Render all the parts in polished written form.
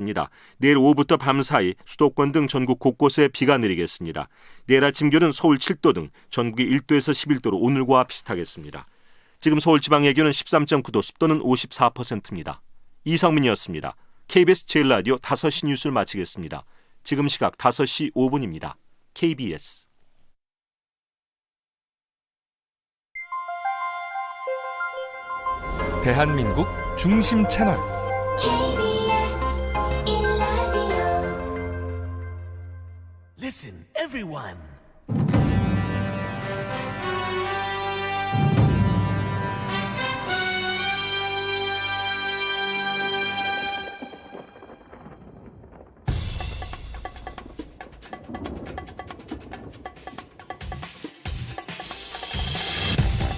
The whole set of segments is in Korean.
입니다. 내일 오후부터 밤 사이 수도권 등 전국 곳곳에 비가 내리겠습니다. 내일 아침 기온은 서울 7도 등 전국이 1도에서 11도로 오늘과 비슷하겠습니다. 지금 서울 지방 예기온은 13.9도, 습도는 54%입니다. 이성민이었습니다. KBS 제1라디오 5시 뉴스를 마치겠습니다. 지금 시각 5시 5분입니다. KBS 대한민국 중심 채널 KBS 1라디오. Listen, everyone.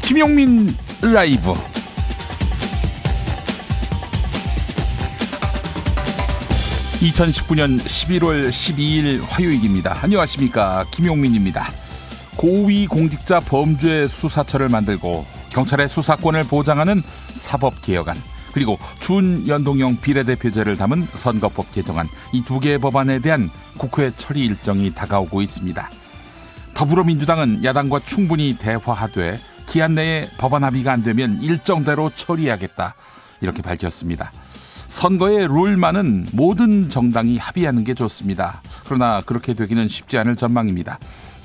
김용민 라이브. (2019년 11월 12일) 화요일입니다. 안녕하십니까, 김용민입니다. 고위공직자 범죄 수사처를 만들고 경찰의 수사권을 보장하는 사법개혁안, 그리고 준연동형 비례대표제를 담은 선거법 개정안, 이 두 개의 법안에 대한 국회 처리 일정이 다가오고 있습니다. 더불어민주당은 야당과 충분히 대화하되 기한 내에 법안 합의가 안 되면 일정대로 처리하겠다, 이렇게 밝혔습니다. 선거의 룰만은 모든 정당이 합의하는 게 좋습니다. 그러나 그렇게 되기는 쉽지 않을 전망입니다.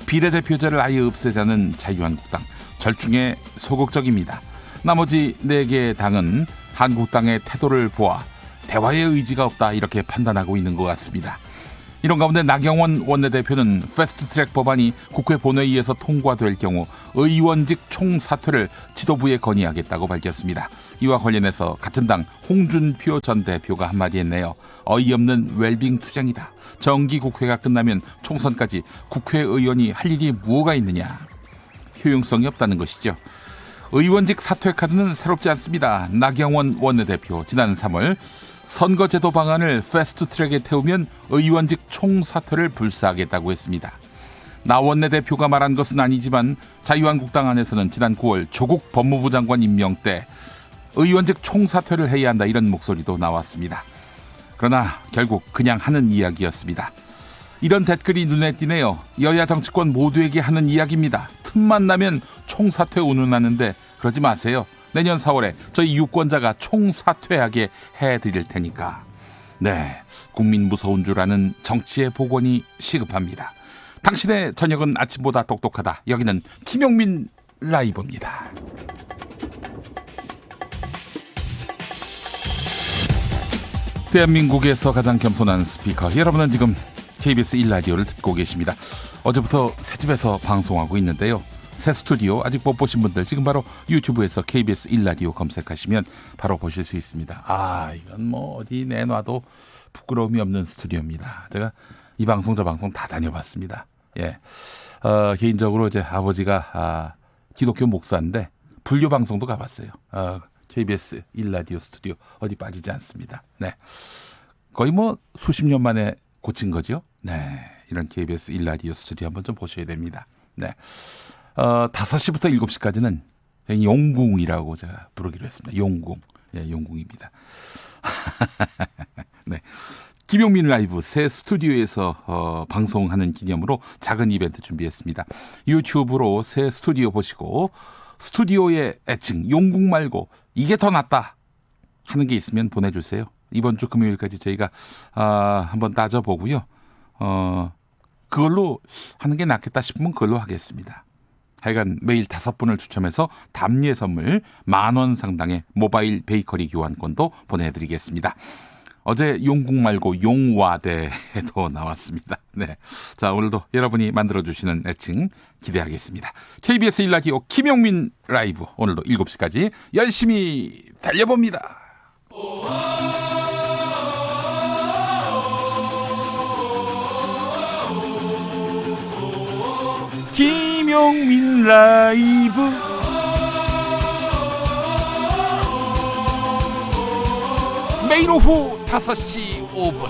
비례대표제를 아예 없애자는 자유한국당, 절충에 소극적입니다. 나머지 4개의 당은 한국당의 태도를 보아 대화의 의지가 없다, 이렇게 판단하고 있는 것 같습니다. 이런 가운데 나경원 원내대표는 패스트트랙 법안이 국회 본회의에서 통과될 경우 의원직 총사퇴를 지도부에 건의하겠다고 밝혔습니다. 이와 관련해서 같은 당 홍준표 전 대표가 한마디 했네요. 어이없는 웰빙 투쟁이다. 정기국회가 끝나면 총선까지 국회의원이 할 일이 뭐가 있느냐. 효용성이 없다는 것이죠. 의원직 사퇴 카드는 새롭지 않습니다. 나경원 원내대표 지난 3월 선거제도 방안을 패스트트랙에 태우면 의원직 총사퇴를 불사하겠다고 했습니다. 나 원내대표가 말한 것은 아니지만 자유한국당 안에서는 지난 9월 조국 법무부 장관 임명 때 의원직 총사퇴를 해야 한다, 이런 목소리도 나왔습니다. 그러나 결국 그냥 하는 이야기였습니다. 이런 댓글이 눈에 띄네요. 여야 정치권 모두에게 하는 이야기입니다. 틈만 나면 총사퇴 운운하는데 그러지 마세요. 내년 4월에 저희 유권자가 총사퇴하게 해드릴 테니까. 네, 국민 무서운 줄 아는 정치의 복원이 시급합니다. 당신의 저녁은 아침보다 똑똑하다. 여기는 김용민 라이브입니다. 대한민국에서 가장 겸손한 스피커, 여러분은 지금 KBS 1라디오를 듣고 계십니다. 어제부터 새 집에서 방송하고 있는데요. 새 스튜디오 아직 못 보신 분들 지금 바로 유튜브에서 KBS 1라디오 검색하시면 바로 보실 수 있습니다. 이건 뭐 어디 내놔도 부끄러움이 없는 스튜디오입니다. 제가 이 방송 저 방송 다 다녀봤습니다. 예, 개인적으로 이제 아버지가 기독교 목사인데 불교 방송도 가봤어요. KBS 1라디오 스튜디오 어디 빠지지 않습니다. 네, 거의 뭐 수십 년 만에 고친 거죠. 네, 이런 KBS 1라디오 스튜디오 한번 좀 보셔야 됩니다. 네. 5시부터 7시까지는 용궁이라고 제가 부르기로 했습니다. 용궁. 예, 용궁입니다. 네. 김용민 라이브 새 스튜디오에서 방송하는 기념으로 작은 이벤트 준비했습니다. 유튜브로 새 스튜디오 보시고 스튜디오의 애칭 용궁 말고 이게 더 낫다 하는 게 있으면 보내주세요. 이번 주 금요일까지 저희가 한번 따져보고요. 그걸로 하는 게 낫겠다 싶으면 그걸로 하겠습니다. 하여간 매일 5분을 추첨해서 답례 선물 10,000원 상당의 모바일 베이커리 교환권도 보내드리겠습니다. 어제 용궁 말고 용와대도 나왔습니다. 네, 자, 오늘도 여러분이 만들어주시는 애칭 기대하겠습니다. KBS 1라디오 김용민 라이브, 오늘도 7시까지 열심히 달려봅니다. 김용민 라이브. 매일 오후 5시 5분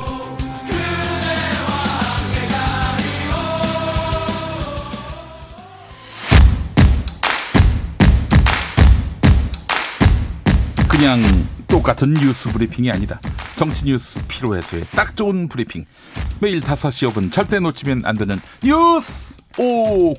그냥 똑같은 뉴스 브리핑이 아니다. 정치 뉴스 피로 해소에 딱 좋은 브리핑. 매일 5시 5분 절대 놓치면 안 되는 뉴스 505.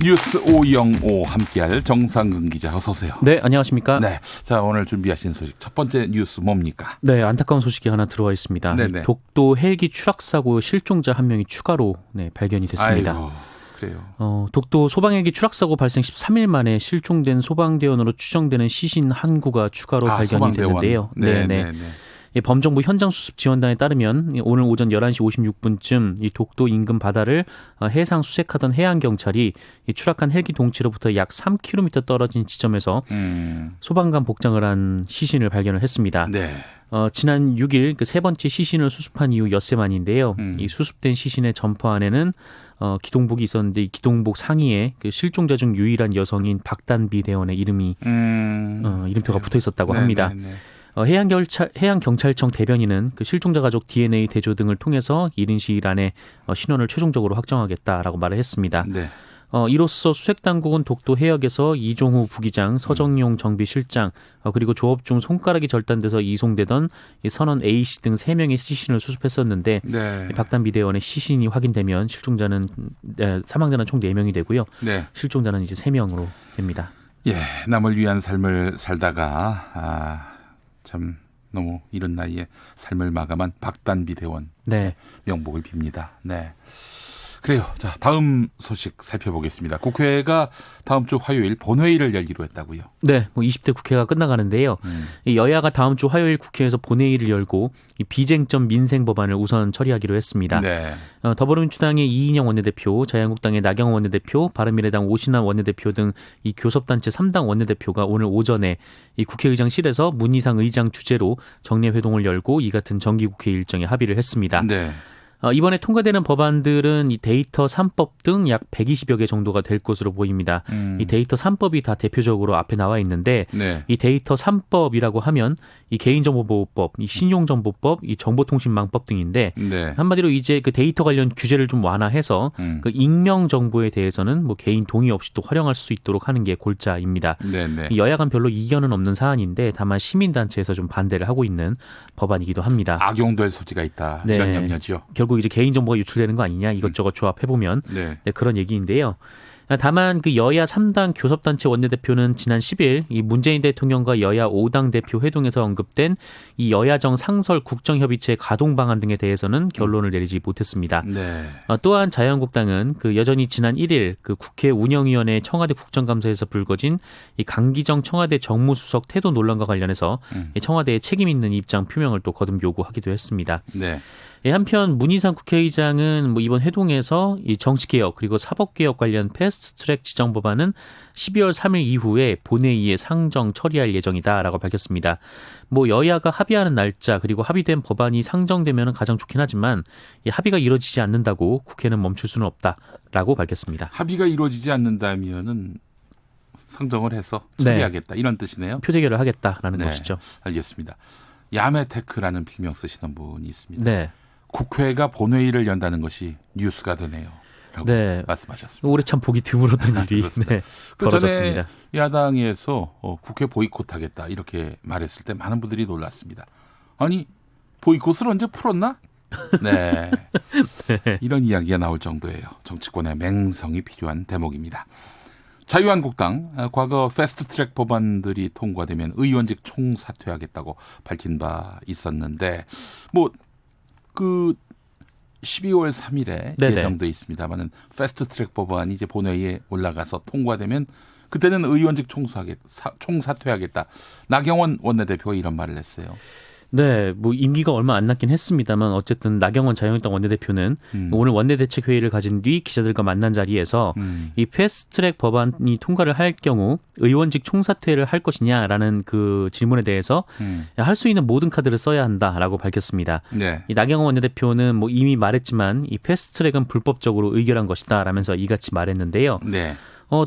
뉴스 505 함께할 정상근 기자 어서 오세요. 네, 안녕하십니까? 네, 자 오늘 준비하신 소식 첫 번째 뉴스 뭡니까? 네, 안타까운 소식이 하나 들어와 있습니다. 네네. 독도 헬기 추락 사고 실종자 한 명이 추가로 발견이 됐습니다. 아이고, 그래요. 독도 소방헬기 추락 사고 발생 13일 만에 실종된 소방대원으로 추정되는 시신 한 구가 추가로 발견이 소방대원. 됐는데요. 네. 범정부 현장수습지원단에 따르면 오늘 오전 11시 56분쯤 이 독도 인근 바다를 해상 수색하던 해양경찰이 이 추락한 헬기 동치로부터 약 3km 떨어진 지점에서 소방관 복장을 한 시신을 발견을 했습니다. 네. 지난 6일 그 세 번째 시신을 수습한 이후 엿새 만인데요. 이 수습된 시신의 점퍼 안에는 기동복이 있었는데 이 기동복 상의에 그 실종자 중 유일한 여성인 박단비 대원의 이름표가 붙어 있었다고 합니다. 해양경찰청 대변인은 그 실종자 가족 DNA 대조 등을 통해서 1인 시일 안에 신원을 최종적으로 확정하겠다라고 말을 했습니다. 네. 이로써 수색당국은 독도 해역에서 이종후 부기장, 서정용 정비실장, 그리고 조업 중 손가락이 절단돼서 이송되던 이 선원 A씨 등 3명의 시신을 수습했었는데 네. 박단비 대원의 시신이 확인되면 사망자는 총 4명이 되고요. 네. 실종자는 이제 3명으로 됩니다. 예, 남을 위한 삶을 살다가 참 너무 이른 나이에 삶을 마감한 박단비 대원 네. 명복을 빕니다. 네. 그래요. 자, 다음 소식 살펴보겠습니다. 국회가 다음 주 화요일 본회의를 열기로 했다고요. 네, 20대 국회가 끝나가는데요. 이 여야가 다음 주 화요일 국회에서 본회의를 열고 이 비쟁점 민생 법안을 우선 처리하기로 했습니다. 네. 더불어민주당의 이인영 원내대표, 자유한국당의 나경원 원내대표, 바른미래당 오신환 원내대표 등 이 교섭단체 3당 원내대표가 오늘 오전에 이 국회의장실에서 문희상 의장 주재로 정례 회동을 열고 이 같은 정기국회 일정에 합의를 했습니다. 네. 이번에 통과되는 법안들은 이 데이터 3법 등 약 120여 개 정도가 될 것으로 보입니다. 이 데이터 3법이 다 대표적으로 앞에 나와 있는데 네. 이 데이터 3법이라고 하면 이 개인정보보호법, 이 신용정보법, 이 정보통신망법 등인데 네. 한마디로 이제 그 데이터 관련 규제를 좀 완화해서 그 익명 정보에 대해서는 뭐 개인 동의 없이 또 활용할 수 있도록 하는 게 골자입니다. 네. 이 여야 간 별로 이견은 없는 사안인데 다만 시민단체에서 좀 반대를 하고 있는 법안이기도 합니다. 악용될 소지가 있다. 네. 이런 염려죠. 결국 이제 개인정보가 유출되는 거 아니냐 이것저것 조합해보면 네. 그런 얘기인데요. 다만 그 여야 3당 교섭단체 원내대표는 지난 10일 이 문재인 대통령과 여야 5당 대표 회동에서 언급된 이 여야정 상설 국정협의체 가동 방안 등에 대해서는 결론을 내리지 못했습니다. 네. 또한 자유한국당은 그 여전히 지난 1일 그 국회 운영위원회 청와대 국정감사에서 불거진 이 강기정 청와대 정무수석 태도 논란과 관련해서 이 청와대에 책임 있는 입장 표명을 또 거듭 요구하기도 했습니다. 네. 한편 문희상 국회의장은 뭐 이번 회동에서 이 정치개혁 그리고 사법개혁 관련 패스트트랙 지정 법안은 12월 3일 이후에 본회의에 상정 처리할 예정이다라고 밝혔습니다. 뭐 여야가 합의하는 날짜 그리고 합의된 법안이 상정되면 가장 좋긴 하지만 이 합의가 이루어지지 않는다고 국회는 멈출 수는 없다라고 밝혔습니다. 합의가 이루어지지 않는다면은 상정을 해서 처리하겠다. 이런 뜻이네요. 표대결을 하겠다라는 네. 것이죠. 알겠습니다. 야매테크라는 필명 쓰시는 분이 있습니다. 네. 국회가 본회의를 연다는 것이 뉴스가 되네요. 라고 네. 말씀하셨습니다. 올해 참 보기 드물었던 일이 그렇습니다. 그 벌어졌습니다. 전에 야당에서 국회 보이콧하겠다 이렇게 말했을 때 많은 분들이 놀랐습니다. 아니 보이콧을 언제 풀었나? 네. 이런 이야기가 나올 정도예요. 정치권의 맹성이 필요한 대목입니다. 자유한국당 과거 패스트트랙 법안들이 통과되면 의원직 총사퇴하겠다고 밝힌 바 있었는데 그 12월 3일에 네네. 예정돼 있습니다만은 패스트트랙 법안이 이제 본회의에 올라가서 통과되면 그때는 의원직 총사퇴하겠다. 나경원 원내대표가 이런 말을 했어요. 네, 뭐 임기가 얼마 안 남긴 했습니다만 어쨌든 나경원 자유한국당 원내대표는 오늘 원내대책회의를 가진 뒤 기자들과 만난 자리에서 이 패스트트랙 법안이 통과를 할 경우 의원직 총사퇴를 할 것이냐라는 그 질문에 대해서 할 수 있는 모든 카드를 써야 한다라고 밝혔습니다. 네. 이 나경원 원내대표는 뭐 이미 말했지만 이 패스트트랙은 불법적으로 의결한 것이다라면서 이같이 말했는데요. 네.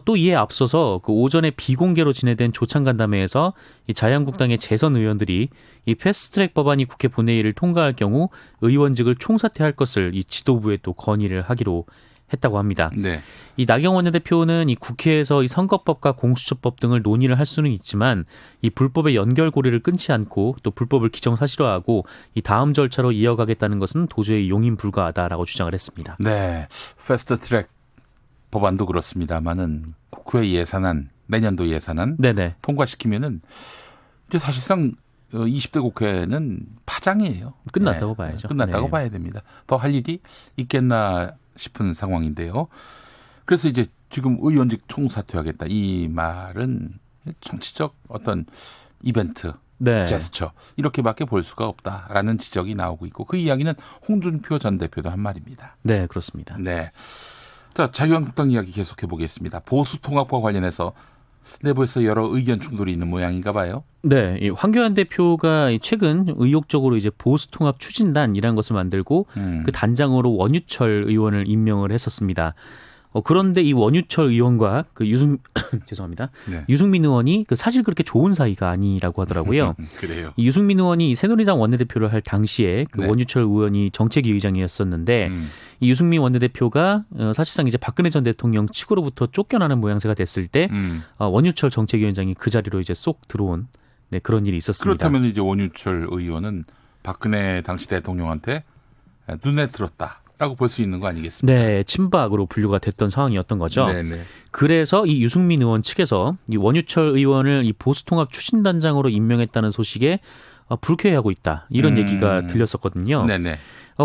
또 이에 앞서서 그 오전에 비공개로 진행된 조창간담회에서 이 자유한국당의 재선 의원들이 이 패스트트랙 법안이 국회 본회의를 통과할 경우 의원직을 총사퇴할 것을 이 지도부에 또 건의를 하기로 했다고 합니다. 네. 이 나경원 원내대표는 이 국회에서 이 선거법과 공수처법 등을 논의를 할 수는 있지만 이 불법의 연결고리를 끊지 않고 또 불법을 기정사실화하고 이 다음 절차로 이어가겠다는 것은 도저히 용인 불가하다라고 주장을 했습니다. 네. 패스트트랙 법안도 그렇습니다만은 국회 예산안, 내년도 예산안 네네. 통과시키면은 이제 사실상 20대 국회는 파장이에요. 끝났다고 네. 봐야죠. 끝났다고 네. 봐야 됩니다. 더 할 일이 있겠나 싶은 상황인데요. 그래서 이제 지금 의원직 총사퇴하겠다. 이 말은 정치적 어떤 이벤트, 네. 제스처 이렇게밖에 볼 수가 없다라는 지적이 나오고 있고 그 이야기는 홍준표 전 대표도 한 말입니다. 네, 그렇습니다. 네. 자, 자유한국당 이야기 계속해 보겠습니다. 보수 통합과 관련해서 내부에서 여러 의견 충돌이 있는 모양인가 봐요. 네, 이 황교안 대표가 최근 의욕적으로 이제 보수 통합 추진단이라는 것을 만들고 그 단장으로 원유철 의원을 임명을 했었습니다. 그런데 이 원유철 의원과 그 죄송합니다. 네. 유승민 의원이 그 사실 그렇게 좋은 사이가 아니라고 하더라고요. 그래요. 이 유승민 의원이 새누리당 원내대표를 할 당시에 그 네. 원유철 의원이 정책위 의장이었었는데 이 유승민 원내대표가 사실상 이제 박근혜 전 대통령 측으로부터 쫓겨나는 모양새가 됐을 때 원유철 정책위원장이 그 자리로 이제 쏙 들어온 네, 그런 일이 있었습니다. 그렇다면 이제 원유철 의원은 박근혜 당시 대통령한테 눈에 들었다라고 볼 수 있는 거 아니겠습니까? 네, 친박으로 분류가 됐던 상황이었던 거죠. 네네. 그래서 이 유승민 의원 측에서 이 원유철 의원을 이 보수통합 추진단장으로 임명했다는 소식에 불쾌해하고 있다. 이런 얘기가 들렸었거든요. 네네.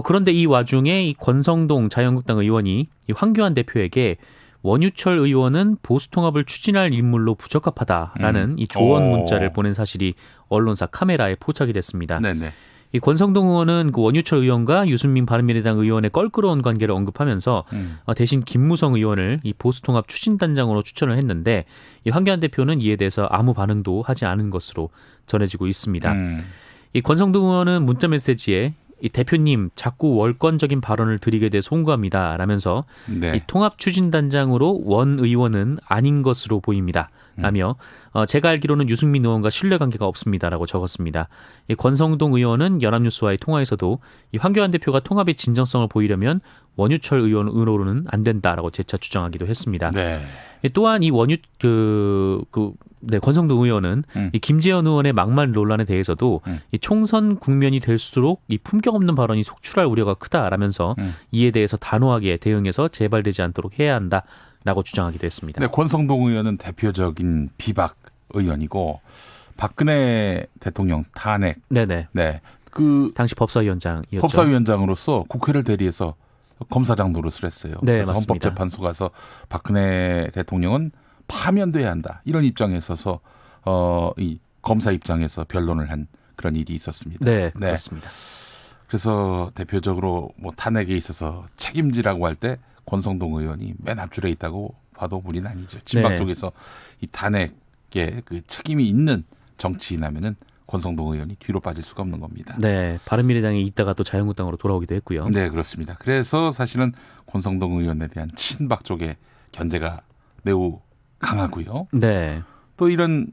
그런데 이 와중에 이 권성동 자유한국당 의원이 이 황교안 대표에게 원유철 의원은 보수통합을 추진할 인물로 부적합하다라는 이 조언 문자를 보낸 사실이 언론사 카메라에 포착이 됐습니다. 네네. 이 권성동 의원은 그 원유철 의원과 유승민 바른미래당 의원의 껄끄러운 관계를 언급하면서 대신 김무성 의원을 이 보수통합 추진단장으로 추천을 했는데 이 황교안 대표는 이에 대해서 아무 반응도 하지 않은 것으로 전해지고 있습니다. 이 권성동 의원은 문자 메시지에 이 대표님 자꾸 월권적인 발언을 드리게 돼 송구합니다. 라면서 네. 이 통합 추진단장으로 원 의원은 아닌 것으로 보입니다. 라며 제가 알기로는 유승민 의원과 신뢰관계가 없습니다라고 적었습니다. 이 권성동 의원은 연합뉴스와의 통화에서도 이 황교안 대표가 통합의 진정성을 보이려면 원유철 의원으로는 안 된다라고 재차 주장하기도 했습니다. 네. 또한 이 권성동 의원은 이 김재현 의원의 막말 논란에 대해서도 이 총선 국면이 될수록 이 품격 없는 발언이 속출할 우려가 크다라면서 이에 대해서 단호하게 대응해서 재발되지 않도록 해야 한다라고 주장하기도 했습니다. 네, 권성동 의원은 대표적인 비박 의원이고 박근혜 대통령 탄핵, 네네. 네, 그 당시 법사위원장이었죠. 법사위원장으로서 국회를 대리해서 검사장 노릇을 했어요. 네, 그래서 맞습니다. 헌법재판소 가서 박근혜 대통령은 파면돼야 한다 이런 입장에 있어서 이 검사 입장에서 변론을 한 그런 일이 있었습니다. 네, 그렇습니다. 그래서 대표적으로 뭐 탄핵에 있어서 책임지라고 할 때 권성동 의원이 맨 앞줄에 있다고 봐도 무리는 아니죠. 친박 네. 쪽에서 이 탄핵에 그 책임이 있는 정치인하면은 권성동 의원이 뒤로 빠질 수가 없는 겁니다. 네, 바른미래당에 있다가 또 자유한국당으로 돌아오기도 했고요. 네, 그렇습니다. 그래서 사실은 권성동 의원에 대한 친박 쪽의 견제가 매우 강하고요. 네, 또 이런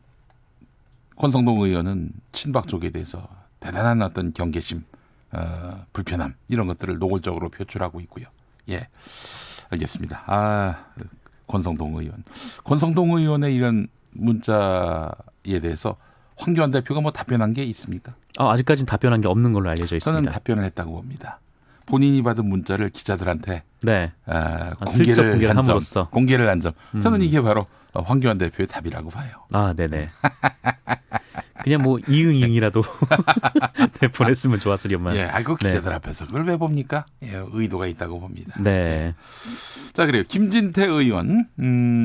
권성동 의원은 친박 쪽에 대해서 대단한 어떤 경계심, 불편함 이런 것들을 노골적으로 표출하고 있고요. 예, 알겠습니다. 권성동 의원의 이런 문자에 대해서 황교안 대표가 뭐 답변한 게 있습니까? 아직까지는 답변한 게 없는 걸로 알려져 있습니다. 저는 답변을 했다고 봅니다. 본인이 받은 문자를 기자들한테 네, 공개를 슬쩍 공개를 한 점, 함으로써. 공개를 한 점. 저는 이게 바로 황교안 대표의 답이라고 봐요. 네네. 그냥 뭐 이응이응이라도 네, 보냈으면 좋았으련만. 예, 아이고 기자들 앞에서 그걸 왜 봅니까? 예, 의도가 있다고 봅니다. 네. 자, 그래요. 김진태 의원,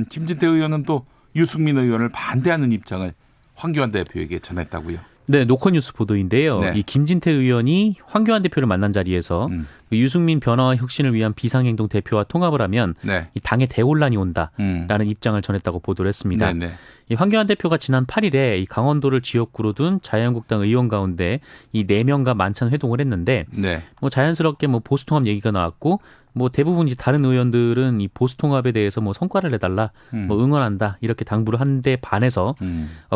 김진태 의원은 또 유승민 의원을 반대하는 입장을 황교안 대표에게 전했다고요. 네, 노컷뉴스 보도인데요. 네. 이 김진태 의원이 황교안 대표를 만난 자리에서 그 유승민 변화와 혁신을 위한 비상행동 대표와 통합을 하면 네. 이 당에 대혼란이 온다라는 입장을 전했다고 보도를 했습니다. 네, 네. 이 황교안 대표가 지난 8일에 이 강원도를 지역구로 둔 자유한국당 의원 가운데 이 4명과 만찬 회동을 했는데 네. 뭐 자연스럽게 뭐 보수통합 얘기가 나왔고 뭐 대부분 이제 다른 의원들은 이 보수통합에 대해서 뭐 성과를 내달라, 뭐 응원한다 이렇게 당부를 한데 반해서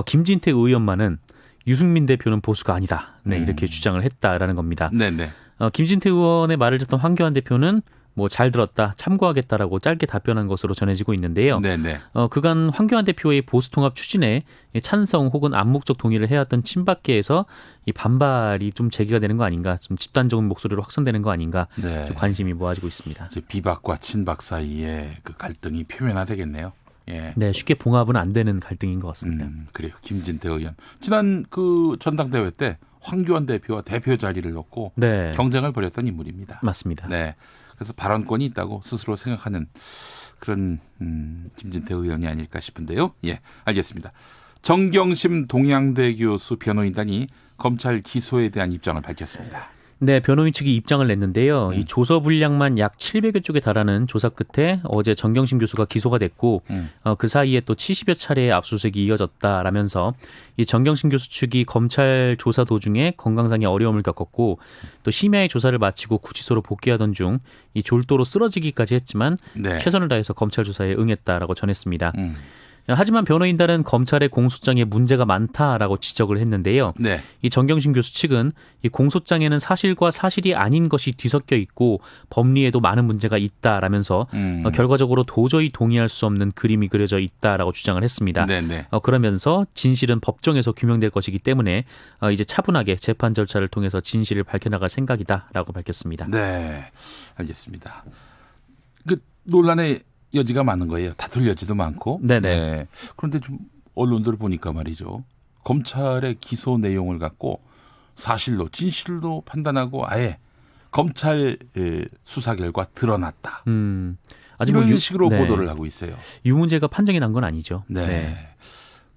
김진태 의원만은 유승민 대표는 보수가 아니다. 네, 이렇게 주장을 했다라는 겁니다. 네, 네. 김진태 의원의 말을 듣던 황교안 대표는 뭐 잘 들었다, 참고하겠다라고 짧게 답변한 것으로 전해지고 있는데요. 네네. 그간 황교안 대표의 보수통합 추진에 찬성 혹은 암묵적 동의를 해왔던 친박계에서 이 반발이 좀 제기가 되는 거 아닌가, 좀 집단적인 목소리로 확산되는 거 아닌가 네. 좀 관심이 모아지고 있습니다. 이제 비박과 친박 사이에 그 갈등이 표면화되겠네요. 예. 네, 쉽게 봉합은 안 되는 갈등인 것 같습니다. 그래요. 김진태 의원. 지난 그 전당대회 때 황교안 대표와 대표 자리를 놓고 네, 경쟁을 벌였던 인물입니다. 맞습니다. 네. 그래서 발언권이 있다고 스스로 생각하는 그런 김진태 의원이 아닐까 싶은데요. 예, 알겠습니다. 정경심 동양대 교수 변호인단이 검찰 기소에 대한 입장을 밝혔습니다. 네, 변호인 측이 입장을 냈는데요. 이 조서 분량만 약 700여 쪽에 달하는 조사 끝에 어제 정경심 교수가 기소가 됐고 그 사이에 또 70여 차례의 압수수색이 이어졌다라면서 이 정경심 교수 측이 검찰 조사 도중에 건강상의 어려움을 겪었고 또 심야의 조사를 마치고 구치소로 복귀하던 중 이 졸도로 쓰러지기까지 했지만 네. 최선을 다해서 검찰 조사에 응했다라고 전했습니다. 하지만 변호인단은 검찰의 공소장에 문제가 많다라고 지적을 했는데요. 네. 이 정경심 교수 측은 이 공소장에는 사실과 사실이 아닌 것이 뒤섞여 있고 법리에도 많은 문제가 있다라면서 결과적으로 도저히 동의할 수 없는 그림이 그려져 있다라고 주장을 했습니다. 네네. 그러면서 진실은 법정에서 규명될 것이기 때문에 이제 차분하게 재판 절차를 통해서 진실을 밝혀나갈 생각이다라고 밝혔습니다. 네. 알겠습니다. 그 논란의 여지가 많은 거예요. 다툴 여지도 많고. 네네. 네. 그런데 좀 언론들을 보니까 말이죠. 검찰의 기소 내용을 갖고 사실로 진실로 판단하고 아예 검찰 수사 결과 드러났다. 아직 이런 뭐 식으로 네. 보도를 하고 있어요. 유문제가 판정이 난 건 아니죠. 네.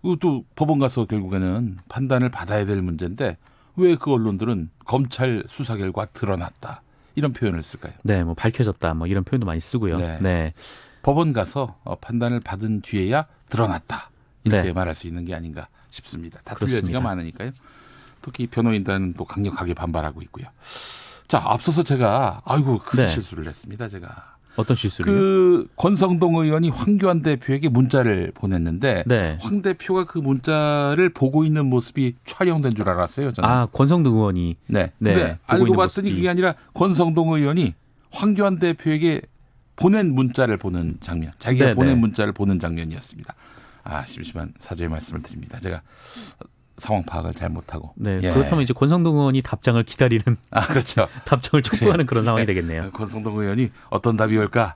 그리고 또 법원 가서 결국에는 판단을 받아야 될 문제인데 왜 그 언론들은 검찰 수사 결과 드러났다. 이런 표현을 쓸까요? 네, 뭐 밝혀졌다, 뭐 이런 표현도 많이 쓰고요. 네. 네. 법원 가서 판단을 받은 뒤에야 드러났다. 이렇게 네. 말할 수 있는 게 아닌가 싶습니다. 다툴 그렇습니다. 여지가 많으니까요. 특히 변호인단은 또 강력하게 반발하고 있고요. 자, 앞서서 제가 큰 네. 실수를 했습니다. 제가. 어떤 실수를요? 그 권성동 의원이 황교안 대표에게 문자를 보냈는데 네. 황 대표가 그 문자를 보고 있는 모습이 촬영된 줄 알았어요. 저는. 아, 권성동 의원이 네. 네, 근데 보고 알고 있는 봤더니 모습이. 그게 아니라 권성동 의원이 황교안 대표에게 보낸 문자를 보는 장면, 자기가 네, 보낸 네. 문자를 보는 장면이었습니다. 심심한 사죄의 말씀을 드립니다. 제가 상황 파악을 잘못하고. 네, 예. 그렇다면 이제 권성동 의원이 답장을 기다리는 그렇죠. 답장을 촉구하는 그런 네. 상황이 되겠네요. 권성동 의원이 어떤 답이 올까?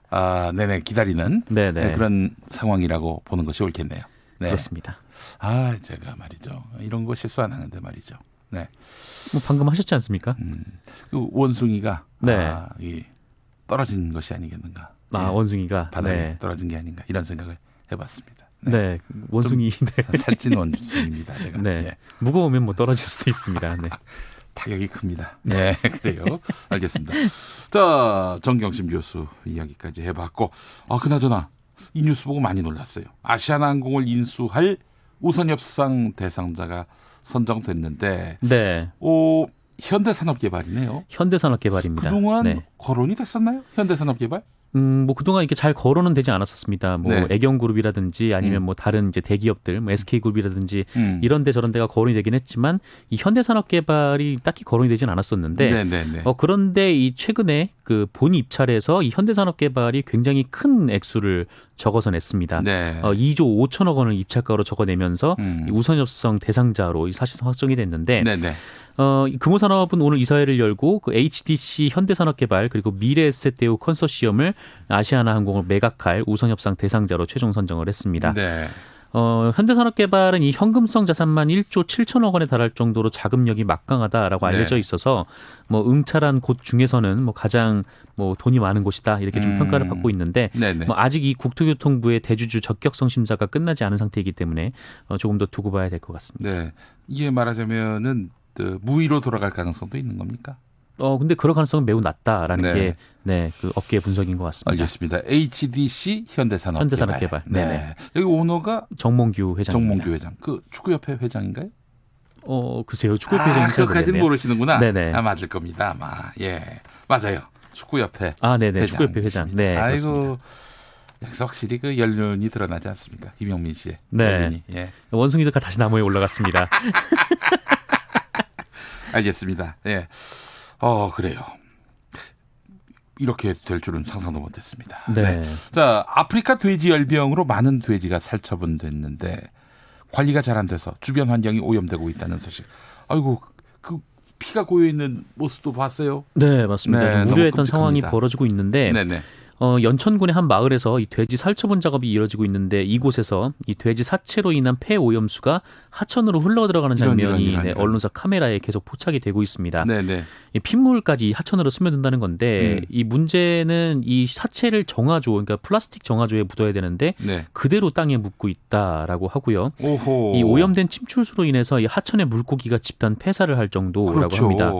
네네 기다리는 네네. 그런 상황이라고 보는 것이 옳겠네요. 네. 그렇습니다. 제가 말이죠. 이런 거 실수 안 하는데 말이죠. 네. 뭐 방금 하셨지 않습니까? 그 원숭이가 네. 이 떨어진 것이 아니겠는가. 아, 예. 원숭이가 바닥에 네. 떨어진 게 아닌가 이런 생각을 해봤습니다. 네, 원숭이 네. 살찐 원숭이입니다. 제가. 네. 예. 무거우면 뭐 떨어질 수도 있습니다. 네. 타격이 큽니다. 네, 그래요. 알겠습니다. 자, 정경심 교수 이야기까지 해봤고, 그나저나 이 뉴스 보고 많이 놀랐어요. 아시아나항공을 인수할 우선협상 대상자가 선정됐는데, 네. 현대산업개발이네요. 현대산업개발입니다. 그동안 네. 거론이 됐었나요? 현대산업개발? 뭐 그동안 이렇게 잘 거론은 되지 않았었습니다. 뭐 네. 애경그룹이라든지 아니면 뭐 다른 이제 대기업들, 뭐 SK그룹이라든지 음. 이런 데 저런 데가 거론이 되긴 했지만 이 현대산업개발이 딱히 거론이 되진 않았었는데 네네네. 그런데 이 최근에 그 본 입찰에서 이 현대산업개발이 굉장히 큰 액수를 적어서 냈습니다. 네. 2조 5천억 원을 입찰가로 적어내면서 이 우선협상 대상자로 사실상 확정이 됐는데 네네. 이 금호산업은 오늘 이사회를 열고 그 HDC 현대산업개발 그리고 미래에셋대우 컨소시엄을 아시아나항공을 매각할 우선협상 대상자로 최종 선정을 했습니다. 네. 현대산업개발은 이 현금성 자산만 1조 7천억 원에 달할 정도로 자금력이 막강하다라고 알려져 네. 있어서 뭐 응찰한 곳 중에서는 뭐 가장 뭐 돈이 많은 곳이다 이렇게 좀 평가를 받고 있는데 네네. 뭐 아직 이 국토교통부의 대주주 적격성 심사가 끝나지 않은 상태이기 때문에 조금 더 두고 봐야 될 것 같습니다. 네. 이게 말하자면은 무위로 돌아갈 가능성도 있는 겁니까? 근데 그럴 가능성은 매우 낮다라는 네. 게 그 업계의 분석인 것 같습니다. 알겠습니다. HDC 현대산업개발. 현대산업개발. 네. 네네. 여기 오너가 정몽규 회장입니다. 정몽규 회장. 그 축구협회 회장인가요? 글쎄요. 축구협회 회장인지 잘 그것까지는 모르겠네요. 모르시는구나. 네네. 맞을 겁니다. 아마. 예. 맞아요. 축구협회. 네네. 축구협회 회장. 회장이십니다. 네, 아이고. 그렇습니다. 여기서 확실히 그 연륜이 드러나지 않습니까? 김용민 씨의 네. 연륜이. 예. 원숭이들과 다시 나무에 올라갔습니다. 알겠습니다. 예. 그래요. 이렇게 될 줄은 상상도 못했습니다. 네. 자, 아프리카 돼지 열병으로 많은 돼지가 살처분됐는데 관리가 잘 안 돼서 주변 환경이 오염되고 있다는 소식. 아이고, 그 피가 고여 있는 모습도 봤어요. 네, 맞습니다. 네, 좀 너무 우려했던 상황이 끔찍합니다. 벌어지고 있는데 네네. 연천군의 한 마을에서 이 돼지 살처분 작업이 이뤄지고 있는데 이곳에서 이 돼지 사체로 인한 폐 오염수가 하천으로 흘러 들어가는 장면이 이런. 언론사 카메라에 계속 포착이 되고 있습니다. 네네. 이 핏물까지 하천으로 스며든다는 건데 이 문제는 이 사체를 정화조, 그러니까 플라스틱 정화조에 묻어야 되는데 네. 그대로 땅에 묻고 있다라고 하고요. 오호. 이 오염된 침출수로 인해서 이 하천의 물고기가 집단 폐사를 할 정도라고 그렇죠. 합니다.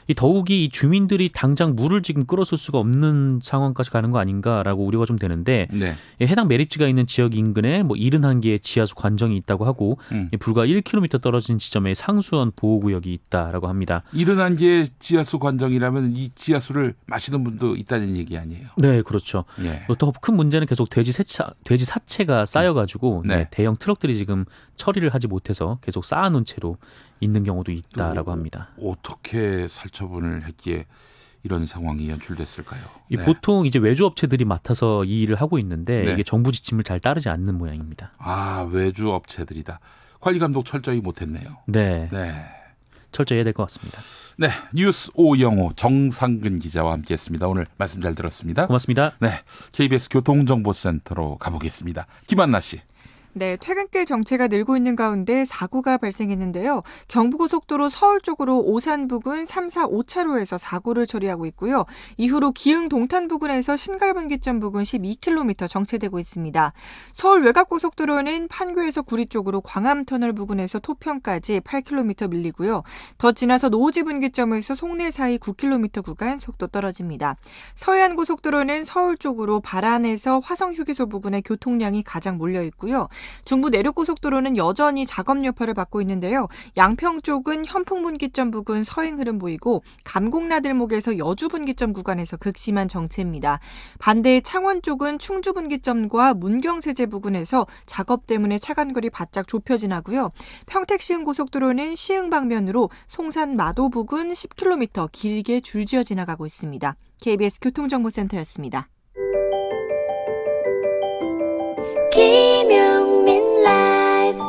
이 더욱이 이 주민들이 당장 물을 지금 끌어쓸 수가 없는 상황까지 가는 거 아닌가라고 우려가 좀 되는데 네. 이 해당 매립지가 있는 지역 인근에 뭐 71개의 지하수 관정이 있다고 하고 이 불과 1km 떨어진 지점에 상수원 보호구역이 있다라고 합니다. 71개의 지하수 관정이라면 이 지하수를 마시는 분도 있다는 얘기 아니에요? 네, 그렇죠. 예. 더 큰 문제는 계속 돼지 사체가 쌓여가지고 네. 대형 트럭들이 지금 처리를 하지 못해서 계속 쌓아놓은 채로 있는 경우도 있다라고 합니다. 어떻게 살처분을 했기에 이런 상황이 연출됐을까요? 이 네. 보통 이제 외주업체들이 맡아서 이 일을 하고 있는데 네. 이게 정부 지침을 잘 따르지 않는 모양입니다. 아, 외주 업체들이다. 관리 감독 철저히 못했네요. 네, 네. 철저히 해야 될 것 같습니다. 네, 뉴스 오영호 정상근 기자와 함께했습니다. 오늘 말씀 잘 들었습니다. 고맙습니다. 네, KBS 교통정보센터로 가보겠습니다. 김한나 씨. 네, 퇴근길 정체가 늘고 있는 가운데 사고가 발생했는데요. 경부고속도로 서울 쪽으로 오산 부근 3, 4, 5차로에서 사고를 처리하고 있고요. 이후로 기흥 동탄 부근에서 신갈분기점 부근 12km 정체되고 있습니다. 서울 외곽고속도로는 판교에서 구리 쪽으로 광암터널 부근에서 토평까지 8km 밀리고요. 더 지나서 노오지 분기점에서 송내 사이 9km 구간 속도 떨어집니다. 서해안고속도로는 서울 쪽으로 발안에서 화성휴게소 부근에 교통량이 가장 몰려 있고요. 중부 내륙고속도로는 여전히 작업 여파를 받고 있는데요. 양평 쪽은 현풍분기점 부근 서행 흐름 보이고 감곡나들목에서 여주분기점 구간에서 극심한 정체입니다. 반대 창원 쪽은 충주분기점과 문경세제 부근에서 작업 때문에 차간거리 바짝 좁혀지나고요. 평택 시흥고속도로는 시흥 방면으로 송산 마도 부근 10km 길게 줄지어 지나가고 있습니다. KBS 교통정보센터였습니다. 김용민 라이브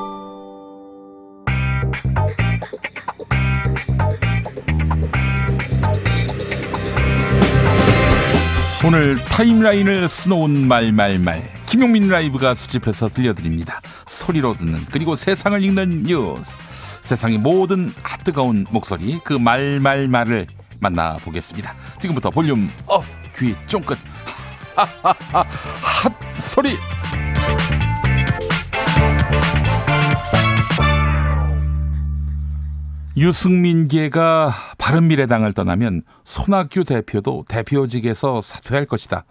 오늘 타임라인을 수놓은 말말말 김용민 라이브가 수집해서 들려드립니다. 소리로 듣는 그리고 세상을 읽는 뉴스. 세상의 모든 핫뜨거운 목소리 그 말말말을 만나보겠습니다. 지금부터 볼륨 업 귀 쫑긋 핫 소리. 유승민계가 바른미래당을 떠나면 손학규 대표도 대표직에서 사퇴할 것이다.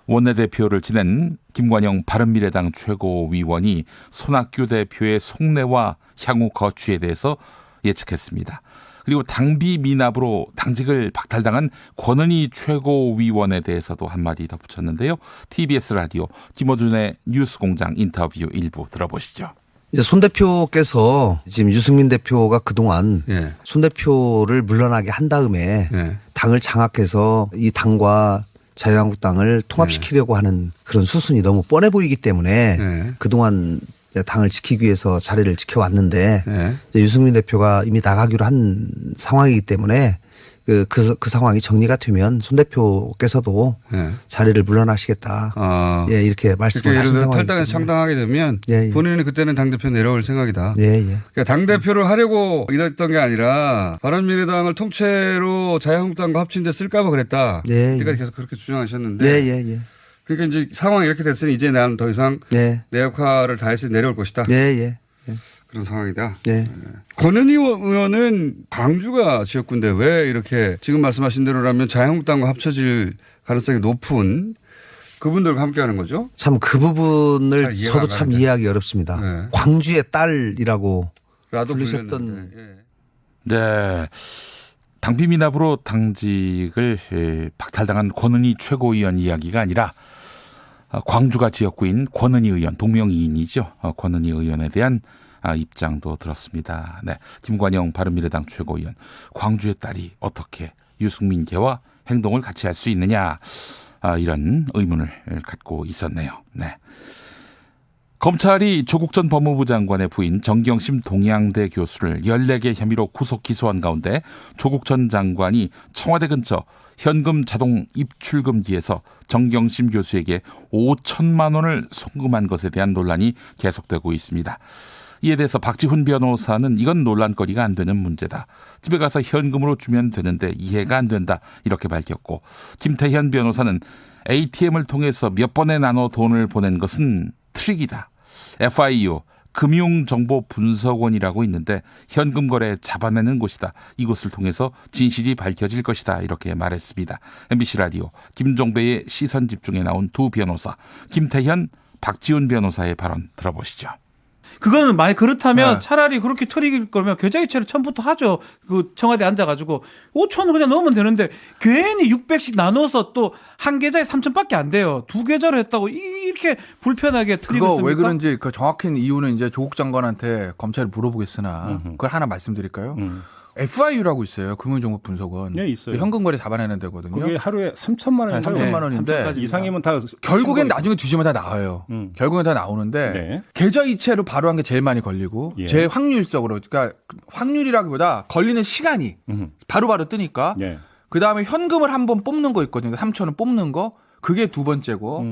원내대표를 지낸 김관영 바른미래당 최고위원이 손학규 대표의 속내와 향후 거취에 대해서 예측했습니다. 그리고 당비 미납으로 당직을 박탈당한 권은희 최고위원에 대해서도 한마디 덧붙였는데요. TBS 라디오 김어준의 뉴스공장 인터뷰 일부 들어보시죠. 이제 손 대표께서 지금 유승민 대표가 그동안 예. 손 대표를 물러나게 한 다음에 예. 당을 장악해서 이 당과 자유한국당을 통합시키려고 하는 그런 수순이 너무 뻔해 보이기 때문에 예. 그동안 당을 지키기 위해서 자리를 지켜왔는데 예. 이제 유승민 대표가 이미 나가기로 한 상황이기 때문에 그 상황이 정리가 되면 손 대표께서도 예. 자리를 물러나시겠다. 예, 이렇게 말씀을 그러니까 예를 하신 들어 상황이기 탈당에 때문에. 창당하게 되면 예, 예. 본인은 그때는 당대표 내려올 생각이다. 예, 예. 그러니까 당대표를 하려고 이랬던 게 아니라 바른미래당을 통째로 자유한국당과 합친 데 쓸까 봐 그랬다. 예, 그때까지 예. 계속 그렇게 주장하셨는데 예, 예, 예. 그러니까 이제 상황이 이렇게 됐으니 이제 나는 더 이상 예. 내 역할을 다해서 내려올 것이다. 예, 예. 그런 상황이다. 예. 권은희 의원은 광주가 지역구인데 왜 이렇게 지금 말씀하신 대로라면 자유한국당과 합쳐질 가능성이 높은 그분들과 함께하는 거죠? 참 그 부분을 잘 이해가 저도 안 참 가는데. 이해하기 어렵습니다. 네. 광주의 딸이라고 라도 부르셨던 불렸는데. 예. 네. 당비 미납으로 당직을 박탈당한 권은희 최고위원 이야기가 아니라 광주가 지역구인 권은희 의원, 동명이인이죠. 권은희 의원에 대한 입장도 들었습니다. 네, 김관영 바른미래당 최고위원, 광주의 딸이 어떻게 유승민계와 행동을 같이 할 수 있느냐 이런 의문을 갖고 있었네요. 네. 검찰이 조국 전 법무부 장관의 부인 정경심 동양대 교수를 14개 혐의로 구속 기소한 가운데 조국 전 장관이 청와대 근처 현금 자동 입출금기에서 정경심 교수에게 5천만 원을 송금한 것에 대한 논란이 계속되고 있습니다. 이에 대해서 박지훈 변호사는 이건 논란거리가 안 되는 문제다. 집에 가서 현금으로 주면 되는데 이해가 안 된다. 이렇게 밝혔고, 김태현 변호사는 ATM을 통해서 몇 번에 나눠 돈을 보낸 것은 트릭이다. FIU 금융정보분석원이라고 있는데 현금 거래 잡아내는 곳이다. 이곳을 통해서 진실이 밝혀질 것이다. 이렇게 말했습니다. MBC 라디오 김종배의 시선집중에 나온 두 변호사, 김태현, 박지훈 변호사의 발언 들어보시죠. 그거는 만약 그렇다면 네. 차라리 그렇게 트릭일 거면 계좌이체를 처음부터 하죠. 그 청와대 앉아가지고 5천원 그냥 넣으면 되는데 괜히 600씩 나눠서 또 한 계좌에 3천밖에 안 돼요. 두 계좌로 했다고 이렇게 불편하게 트릭을 그거 씁니까? 왜 그런지 그 정확한 이유는 이제 조국 장관한테 검찰이 물어보겠으나 그걸 하나 말씀드릴까요? FIU라고 있어요. 금융정보분석원. 네, 있어요. 현금 거래 잡아내는 데거든요. 그게 하루에 3천만 원. 3천만 원인데 3천까지 이상이면 다 결국엔 나중에 뒤지면 다 나와요. 결국엔 다 나오는데 네. 계좌 이체로 바로 한 게 제일 많이 걸리고 예. 제일 확률적으로 그러니까 확률이라기보다 걸리는 시간이 바로바로 뜨니까 네. 그다음에 현금을 한번 뽑는 거 있거든요. 3천원 뽑는 거. 그게 두 번째고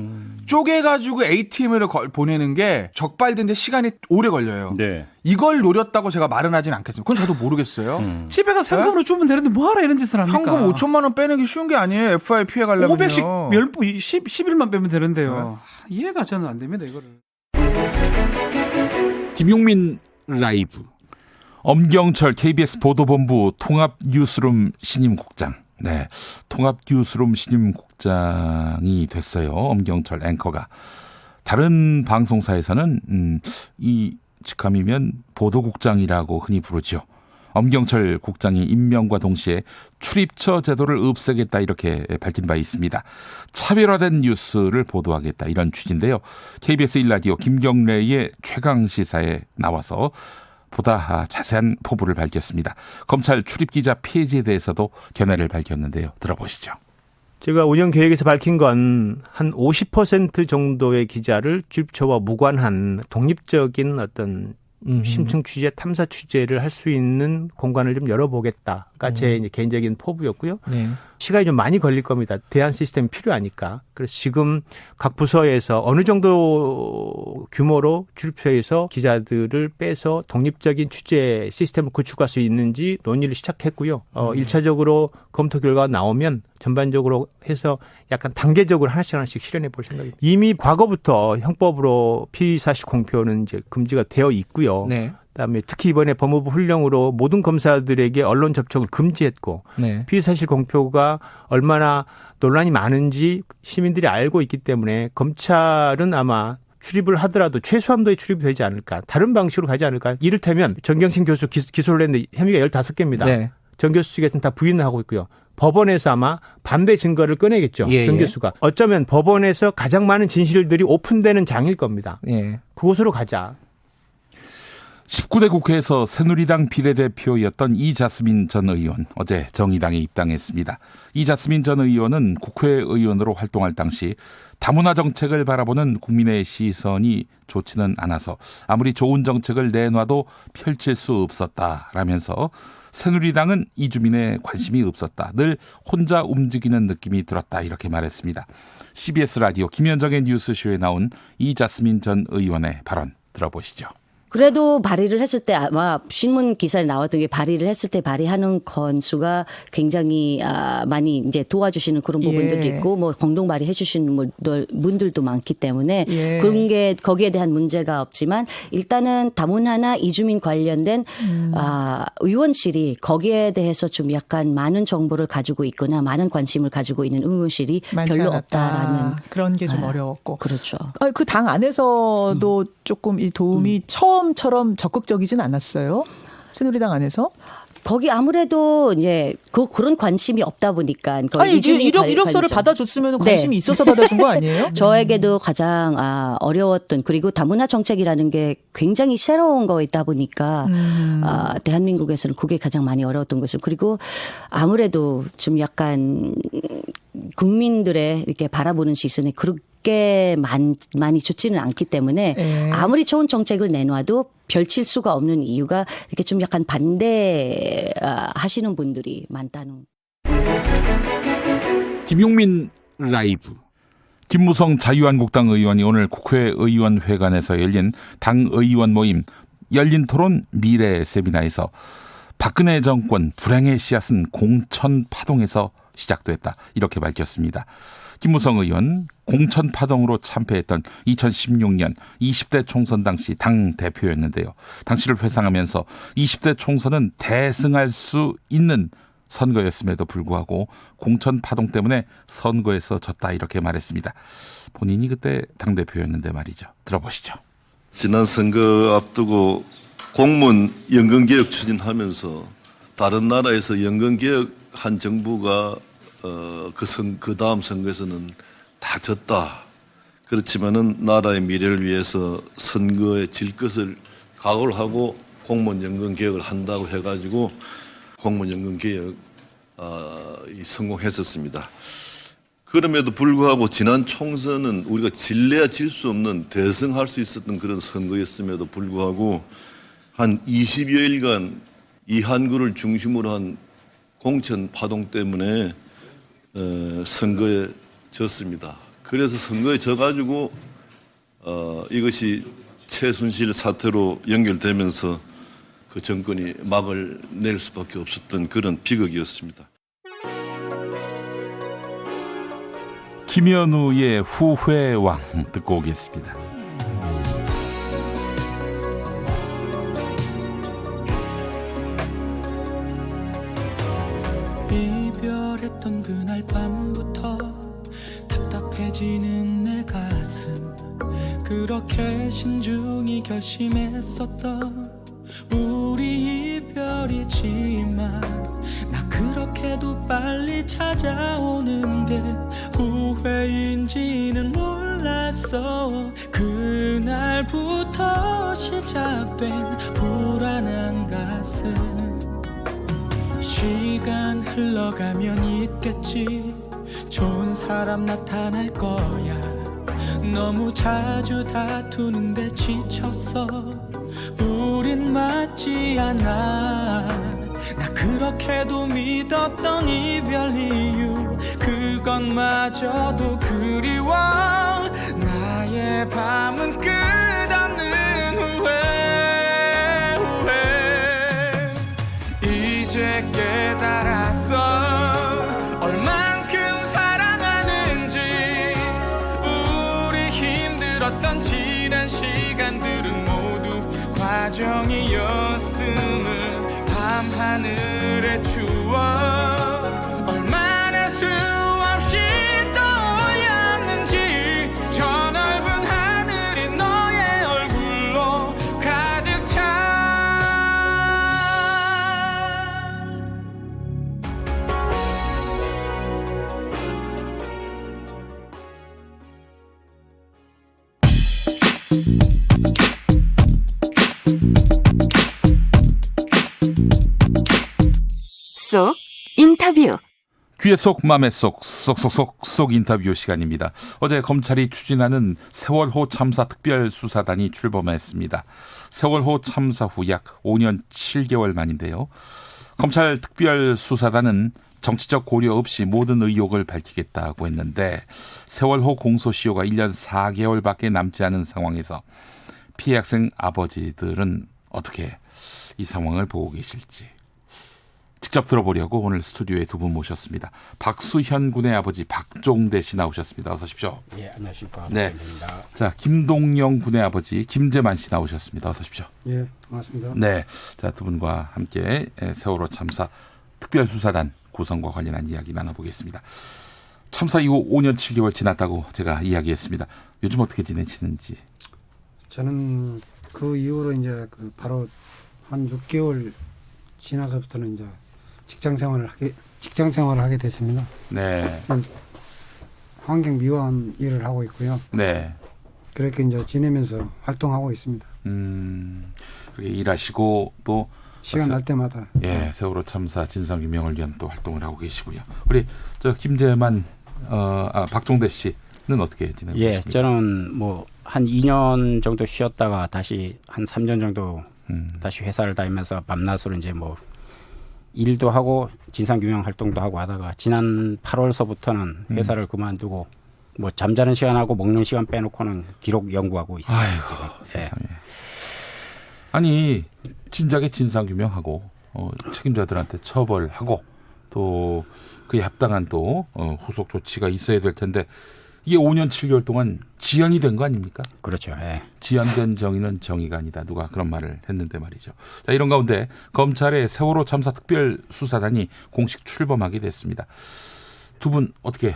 쪼개가지고 ATM으로 보내는 게 적발된데 시간이 오래 걸려요. 네. 이걸 노렸다고 제가 말은 하진 않겠습니다. 그건 저도 모르겠어요. 집에 가서 현금으로 주면 되는데 뭐하러 이런 짓을 합니까? 현금 5천만 원 빼는 게 쉬운 게 아니에요. FI 피해 가려면요. 500씩 10일만 빼면 되는데요. 이해가 저는 안 됩니다. 이거를. 김용민 라이브. 엄경철 KBS 보도본부 통합뉴스룸 신임국장. 네, 통합뉴스룸 신임국장이 됐어요. 엄경철 앵커가. 다른 방송사에서는 이 직함이면 보도국장이라고 흔히 부르죠. 엄경철 국장이 임명과 동시에 출입처 제도를 없애겠다 이렇게 밝힌 바 있습니다. 차별화된 뉴스를 보도하겠다 이런 취지인데요. KBS 1라디오 김경래의 최강시사에 나와서 보다 자세한 포부를 밝혔습니다. 검찰 출입기자 폐지에 대해서도 견해를 밝혔는데요. 들어보시죠. 제가 운영 계획에서 밝힌 건 한 50% 정도의 기자를 출입처와 무관한 독립적인 어떤 심층 취재, 탐사 취재를 할 수 있는 공간을 좀 열어보겠다가 제 이제 개인적인 포부였고요. 네. 시간이 좀 많이 걸릴 겁니다. 대안 시스템이 필요하니까. 그래서 지금 각 부서에서 어느 정도 규모로 출입처에서 기자들을 빼서 독립적인 취재 시스템을 구축할 수 있는지 논의를 시작했고요. 1차적으로 검토 결과가 나오면 전반적으로 해서 약간 단계적으로 하나씩 실현해 볼 생각입니다. 이미 과거부터 형법으로 피의사실 공표는 이제 금지가 되어 있고요. 네. 그다음에 특히 이번에 법무부 훈령으로 모든 검사들에게 언론 접촉을 금지했고 네. 피의사실 공표가 얼마나 논란이 많은지 시민들이 알고 있기 때문에 검찰은 아마 출입을 하더라도 최소한도의 출입이 되지 않을까. 다른 방식으로 가지 않을까. 이를테면 정경심 교수 기소를 했는데 혐의가 15개입니다. 네. 정 교수 측에서는 다 부인을 하고 있고요. 법원에서 아마 반대 증거를 꺼내겠죠. 정 교수가. 어쩌면 법원에서 가장 많은 진실들이 오픈되는 장일 겁니다. 그곳으로 가자. 19대 국회에서 새누리당 비례대표였던 이자스민 전 의원 어제 정의당에 입당했습니다. 이자스민 전 의원은 국회의원으로 활동할 당시 다문화 정책을 바라보는 국민의 시선이 좋지는 않아서 아무리 좋은 정책을 내놔도 펼칠 수 없었다라면서 새누리당은 이주민의 관심이 없었다. 늘 혼자 움직이는 느낌이 들었다. 이렇게 말했습니다. CBS 라디오 김현정의 뉴스쇼에 나온 이자스민 전 의원의 발언 들어보시죠. 그래도 발의를 했을 때 아마 신문 기사에 나왔던 게 발의를 했을 때 발의하는 건수가 굉장히 많이 이제 도와주시는 그런 부분들도 있고 뭐 공동 발의해 주시는 분들도 많기 때문에 그런 게 거기에 대한 문제가 없지만 일단은 다문화나 이주민 관련된 의원실이 거기에 대해서 좀 약간 많은 정보를 가지고 있거나 많은 관심을 가지고 있는 의원실이 별로 없다라는 그런 게 좀 어려웠고 그렇죠. 그 당 안에서도 조금 이 도움이 처음처럼 적극적이진 않았어요. 새누리당 안에서? 거기 아무래도 이제 그런 관심이 없다 보니까 아니 이력서를 받아줬으면 관심이 있어서 받아준 거 아니에요? 저에게도 가장 어려웠던 그리고 다문화 정책이라는 게 굉장히 새로운 거있다 보니까 대한민국에서는 그게 가장 많이 어려웠던 것을 그리고 아무래도 좀 약간 국민들의 이렇게 바라보는 시선이 그렇게 많이 좋지는 않기 때문에 아무리 좋은 정책을 내놔도 별칠 수가 없는 이유가 이렇게 좀 약간 반대하시는 분들이 많다는. 김용민 라이브. 김무성 자유한국당 의원이 오늘 국회 의원회관에서 열린 당 의원 모임 열린 토론 미래 세미나에서 박근혜 정권 불행의 씨앗은 공천 파동에서 시작됐다 이렇게 밝혔습니다. 김무성 의원 공천 파동으로 참패했던 2016년 20대 총선 당시 당 대표였는데요. 당시를 회상하면서 20대 총선은 대승할 수 있는 선거였음에도 불구하고 공천 파동 때문에 선거에서 졌다 이렇게 말했습니다. 본인이 그때 당 대표였는데 말이죠. 들어보시죠. 지난 선거 앞두고 공무원 연금개혁 추진하면서 다른 나라에서 연금개혁한 정부가 그 다음 선거에서는 다 졌다. 그렇지만은 나라의 미래를 위해서 선거에 질 것을 각오를 하고 공무원 연금 개혁을 한다고 해가지고 공무원 연금 개혁 성공했었습니다. 그럼에도 불구하고 지난 총선은 우리가 질래야 질 수 없는 대승할 수 있었던 그런 선거였음에도 불구하고 한 20여일간 이한구를 중심으로 한 공천 파동 때문에 선거에 졌습니다. 그래서 선거에 져가지고 이것이 최순실 사태로 연결되면서 그 정권이 막을 낼 수밖에 없었던 그런 비극이었습니다. 김현우의 후회왕 듣고 오겠습니다. 이별했던 그날 밤부터 답답해지는 내 가슴 그렇게 신중히 결심했었던 우리 이별이지만 나 그렇게도 빨리 찾아오는 게 후회인지는 몰랐어. 그날부터 시작된 불안한 가슴 시간 흘러가면 있겠지 좋은 사람 나타날 거야 너무 자주 다투는데 지쳤어 우린 맞지 않아 나 그렇게도 믿었던 이별 이유 그것마저도 그리워 나의 밤은 끝없는 후회 이제 깨달았어 얼만큼 사랑하는지 우리 힘들었던 지난 시간들은 모두 과정이었음을 밤하늘의 추억 얼마나 수없이 떠올렸는지 저 넓은 하늘이 너의 얼굴로 가득 차 속 인터뷰. 귀의 속 맘의 속 쏙쏙쏙 인터뷰 시간입니다. 어제 검찰이 추진하는 세월호 참사 특별수사단이 출범했습니다. 세월호 참사 후 약 5년 7개월 만인데요. 검찰 특별수사단은 정치적 고려 없이 모든 의혹을 밝히겠다고 했는데 세월호 공소시효가 1년 4개월밖에 남지 않은 상황에서 피해 학생 아버지들은 어떻게 이 상황을 보고 계실지 직접 들어보려고 오늘 스튜디오에 두 분 모셨습니다. 박수현 군의 아버지 박종대 씨 나오셨습니다. 어서 오십시오. 예, 안녕하십니까. 네. 자, 김동영 군의 아버지 김재만 씨 나오셨습니다. 어서 오십시오. 예, 반갑습니다. 네. 자, 두 분과 함께 세월호 참사 특별수사단 구성과 관련한 이야기 나눠보겠습니다. 참사 이후 5년 7개월 지났다고 제가 이야기했습니다. 요즘 어떻게 지내시는지? 저는 그 이후로 이제 바로 한 6개월 지나서부터는 이제 직장 생활을 하게 됐습니다. 네. 환경 미화원 일을 하고 있고요. 네. 그렇게 이제 지내면서 활동하고 있습니다. 그렇게 일하시고 또 시간 날 때마다. 예, 세월호 참사 진상 규명을 위한 또 활동을 하고 계시고요. 우리 저 김재만 박종대 씨는 어떻게 지내고 계십니까? 저는 뭐 한 2년 정도 쉬었다가 다시 한 3년 정도 다시 회사를 다니면서 밤낮으로 이제 뭐 일도 하고 진상 규명 활동도 하고 하다가 지난 8월서부터는 회사를 그만두고 뭐 잠자는 시간하고 먹는 시간 빼놓고는 기록 연구하고 있습니다. 아이고, 세상에. 아니 진작에 진상 규명하고 책임자들한테 처벌하고 또 그에 합당한 또 후속 조치가 있어야 될 텐데 이게 5년 7개월 동안 지연이 된 거 아닙니까? 그렇죠. 예. 지연된 정의는 정의가 아니다. 누가 그런 말을 했는데 말이죠. 자, 이런 가운데 검찰의 세월호 참사 특별수사단이 공식 출범하게 됐습니다. 두 분 어떻게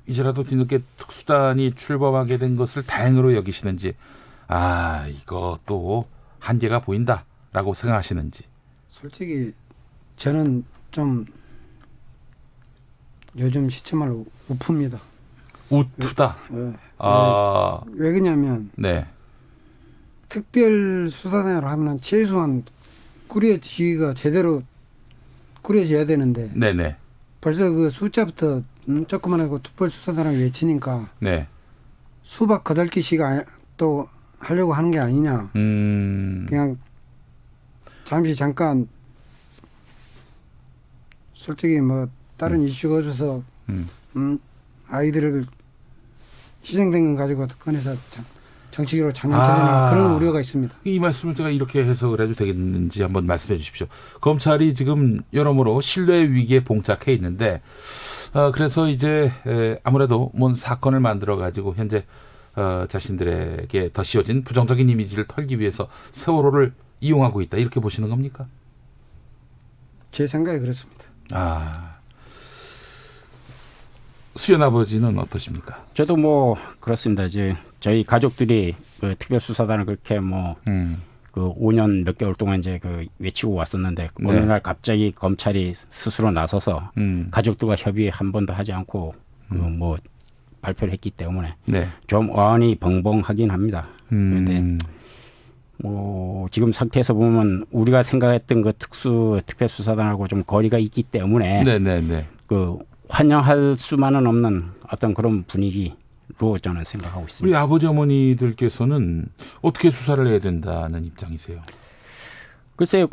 이제라도 뒤늦게 특수단이 출범하게 된 것을 다행으로 여기시는지 이것도 한계가 보인다라고 생각하시는지. 솔직히 저는 좀 요즘 시체말로 우프입니다. 우프다. 왜 그러냐면 네. 특별수사단으로 하면 최소한 꾸려지기가 제대로 꾸려져야 되는데 네네. 벌써 그 숫자부터 조그만하고 특별수사단을 외치니까 네. 수박 8개씩 또 하려고 하는 게 아니냐. 그냥 잠깐 솔직히 뭐 다른 이슈가 없어서 아이들을 희생된 거 가지고 꺼내서 정치적으로 장난치는 그런 우려가 있습니다. 이 말씀을 제가 이렇게 해석을 해도 되겠는지 한번 말씀해 주십시오. 검찰이 지금 여러모로 신뢰 위기에 봉착해 있는데 그래서 이제 아무래도 뭔 사건을 만들어 가지고 현재 자신들에게 더 씌워진 부정적인 이미지를 털기 위해서 세월호를 이용하고 있다 이렇게 보시는 겁니까? 제 생각에 그렇습니다. 수연 아버지는 어떠십니까? 저도 뭐 그렇습니다. 이제 저희 가족들이 그 특별수사단을 그렇게 뭐 그 5년 몇 개월 동안 이제 그 외치고 왔었는데 어느 날 갑자기 검찰이 스스로 나서서 가족들과 협의 한 번도 하지 않고 그 뭐 발표를 했기 때문에 좀 어안이 벙벙하긴 합니다. 그런데 뭐 지금 상태에서 보면 우리가 생각했던 그 특별수사단하고 좀 거리가 있기 때문에 그 환영할 수만은 없는 어떤 그런 분위기로 저는 생각하고 있습니다. 우리 아버지 어머니들께서는 어떻게 수사를 해야 된다는 입장이세요? 글쎄요,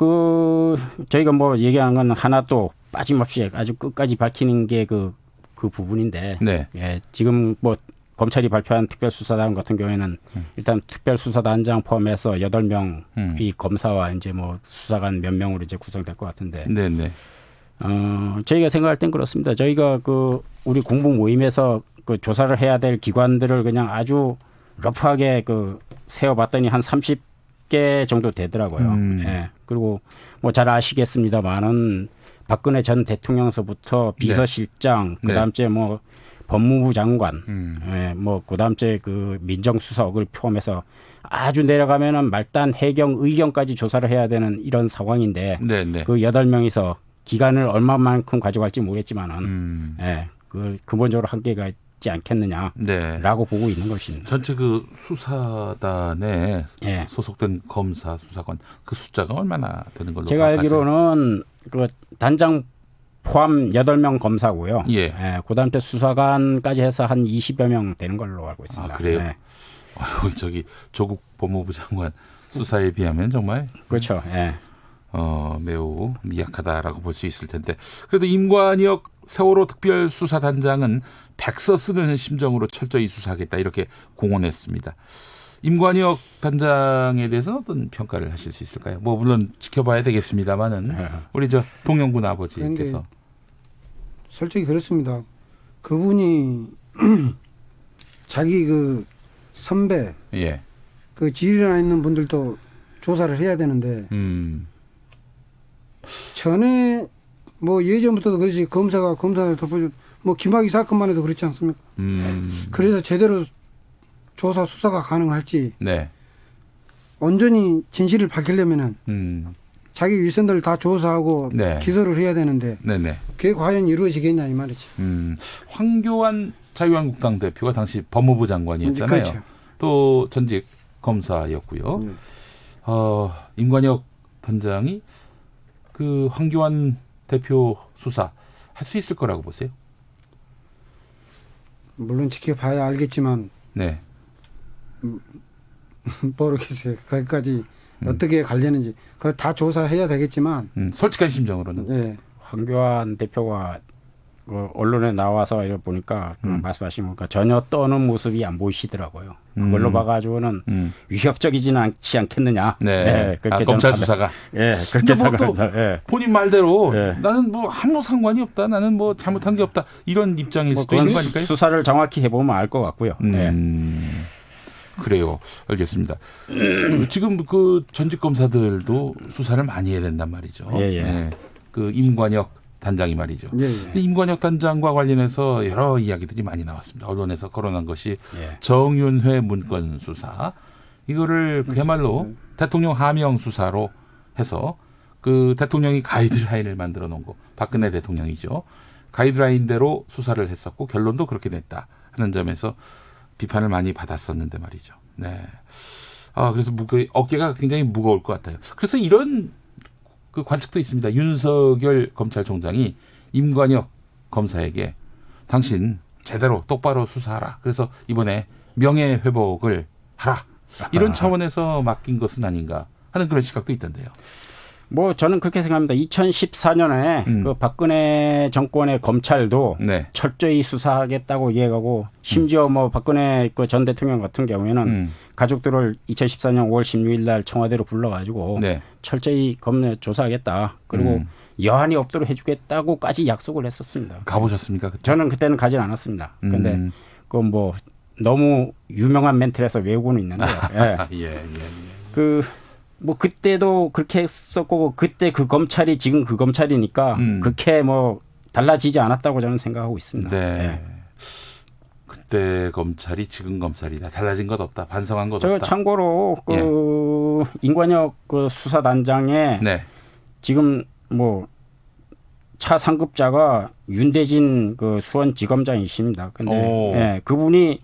저희가 뭐 얘기한 건 하나도 빠짐없이 아주 끝까지 밝히는 게 그 부분인데, 예, 지금 뭐 검찰이 발표한 특별수사단 같은 경우에는 일단 특별수사단장 포함해서 8명이 검사와 이제 뭐 수사관 몇 명으로 이제 구성될 것 같은데. 저희가 생각할 땐 그렇습니다. 저희가 우리 공부 모임에서 조사를 해야 될 기관들을 그냥 아주 러프하게 세어봤더니 한 30개 정도 되더라고요. 예. 그리고 뭐 잘 아시겠습니다만은 박근혜 전 대통령서부터 비서실장, 그다음째 뭐 법무부 장관, 예, 뭐 그다음째 민정수석을 포함해서 아주 내려가면은 말단, 해경, 의경까지 조사를 해야 되는 이런 상황인데 그 8명이서 기간을 얼마만큼 가져갈지 모르겠지만은 근본적으로 한계가 있지 않겠느냐라고 보고 있는 것입니다. 전체 수사단에 소속된 검사, 수사관 그 숫자가 얼마나 되는 걸로 제가 알기로는 단장 포함 8명 검사고요. 그다음에 수사관까지 해서 한 20여 명 되는 걸로 알고 있습니다. 그래요? 조국 법무부 장관 수사에 비하면 정말 그렇죠. 매우 미약하다라고 볼 수 있을 텐데 그래도 임관혁 세월호 특별수사단장은 백서 쓰는 심정으로 철저히 수사하겠다 이렇게 공언했습니다. 임관혁 단장에 대해서 어떤 평가를 하실 수 있을까요? 뭐 물론 지켜봐야 되겠습니다만은 우리 동영군 아버지께서 솔직히 그렇습니다. 그분이 자기 선배 지휘나 있는 분들도 조사를 해야 되는데 전에 뭐 예전부터도 그렇지 검사를 덮어준 뭐 김학의 사건만 해도 그렇지 않습니까? 그래서 제대로 수사가 가능할지 온전히 진실을 밝히려면은 자기 윗선들 다 조사하고 네. 기소를 해야 되는데 네네. 그게 과연 이루어지겠냐 이 말이지. 황교안 자유한국당 대표가 당시 법무부 장관이었잖아요. 그렇죠. 또 전직 검사였고요. 임관혁 단장이 그 황교안 대표 수사 할 수 있을 거라고 보세요? 물론 지켜봐야 알겠지만 네. 모르겠어요. 거기까지 어떻게 가려는지 그거 다 조사해야 되겠지만 솔직한 심정으로는 네. 황교안 대표가 그 언론에 나와서 이렇게 보니까 말씀하신 거니까 전혀 떠는 모습이 안 보이시더라고요. 그걸로 봐가지고는 위협적이지는 않지 않겠느냐. 네. 네, 그렇게 검찰 저는 수사가. 예, 그렇게 근데 뭐 또 생각합니다. 예. 본인 말대로 네. 나는 뭐 아무 상관이 없다. 나는 뭐 잘못한 게 없다. 이런 입장일 수도 있는 거니까요. 수사를 정확히 해보면 알 것 같고요. 네. 그래요. 알겠습니다. 지금 그 전직 검사들도 수사를 많이 해야 된단 말이죠. 예, 예. 네. 그 임관혁 단장이 말이죠. 예, 예. 임관혁 단장과 관련해서 여러 이야기들이 많이 나왔습니다. 언론에서 거론한 것이 예. 정윤회 문건 수사. 이거를 그야말로 대통령 하명 수사로 해서 그 대통령이 가이드라인을 만들어 놓은 거. 박근혜 대통령이죠. 가이드라인대로 수사를 했었고 결론도 그렇게 냈다 하는 점에서 비판을 많이 받았었는데 말이죠. 네. 그래서 어깨가 굉장히 무거울 것 같아요. 그래서 이런 그 관측도 있습니다. 윤석열 검찰총장이 임관혁 검사에게 당신 제대로 똑바로 수사하라. 그래서 이번에 명예회복을 하라. 이런 차원에서 맡긴 것은 아닌가 하는 그런 시각도 있던데요. 뭐 저는 그렇게 생각합니다. 2014년에 그 박근혜 정권의 검찰도 네. 철저히 수사하겠다고 얘기하고 심지어 뭐 박근혜 그 전 대통령 같은 경우에는 가족들을 2014년 5월 16일 날 청와대로 불러가지고 네. 철저히 조사하겠다. 그리고 여한이 없도록 해주겠다고까지 약속을 했었습니다. 가보셨습니까? 그때? 저는 그때는 가진 않았습니다. 그런데 그건 뭐 너무 유명한 멘트라서 외우고는 있는데요. 예. 뭐 그때도 그렇게 했었고 그때 그 검찰이 지금 그 검찰이니까 그렇게 뭐 달라지지 않았다고 저는 생각하고 있습니다. 네. 예. 그때 검찰이 지금 검찰이다. 달라진 것 없다. 반성한 것 저 없다. 참고로 그 임관혁 그 수사단장에 네. 지금 뭐 차상급자가 윤대진 그 수원지검장이십니다. 근데 예, 그분이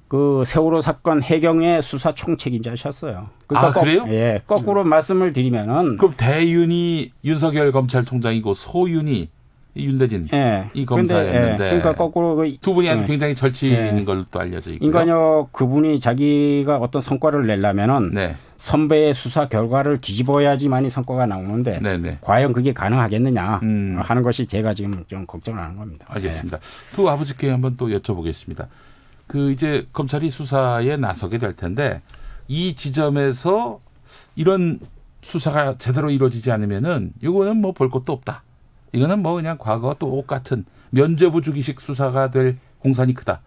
그 세월호 사건 해경의 수사 총책임자셨어요. 그러니까 그래요? 예, 거꾸로 말씀을 드리면은 그럼 대윤이 윤석열 검찰총장이고 소윤이 윤대진 이 검사였는데 그러니까 거꾸로 두 분이 아주 굉장히 절친인 걸로 또 알려져 있고요. 임관혁 그분이 자기가 어떤 성과를 내려면은 선배의 수사 결과를 뒤집어야지만이 성과가 나오는데 과연 그게 가능하겠느냐 하는 것이 제가 지금 좀 걱정을 하는 겁니다. 알겠습니다. 두 아버지께 한번 또 여쭤보겠습니다. 그 이제 검찰이 수사에 나서게 될 텐데 이 지점에서 이런 수사가 제대로 이루어지지 않으면은 이거는 뭐 볼 것도 없다. 이거는 뭐 그냥 과거와 똑같은 면죄부 주기식 수사가 될 공산이 크다.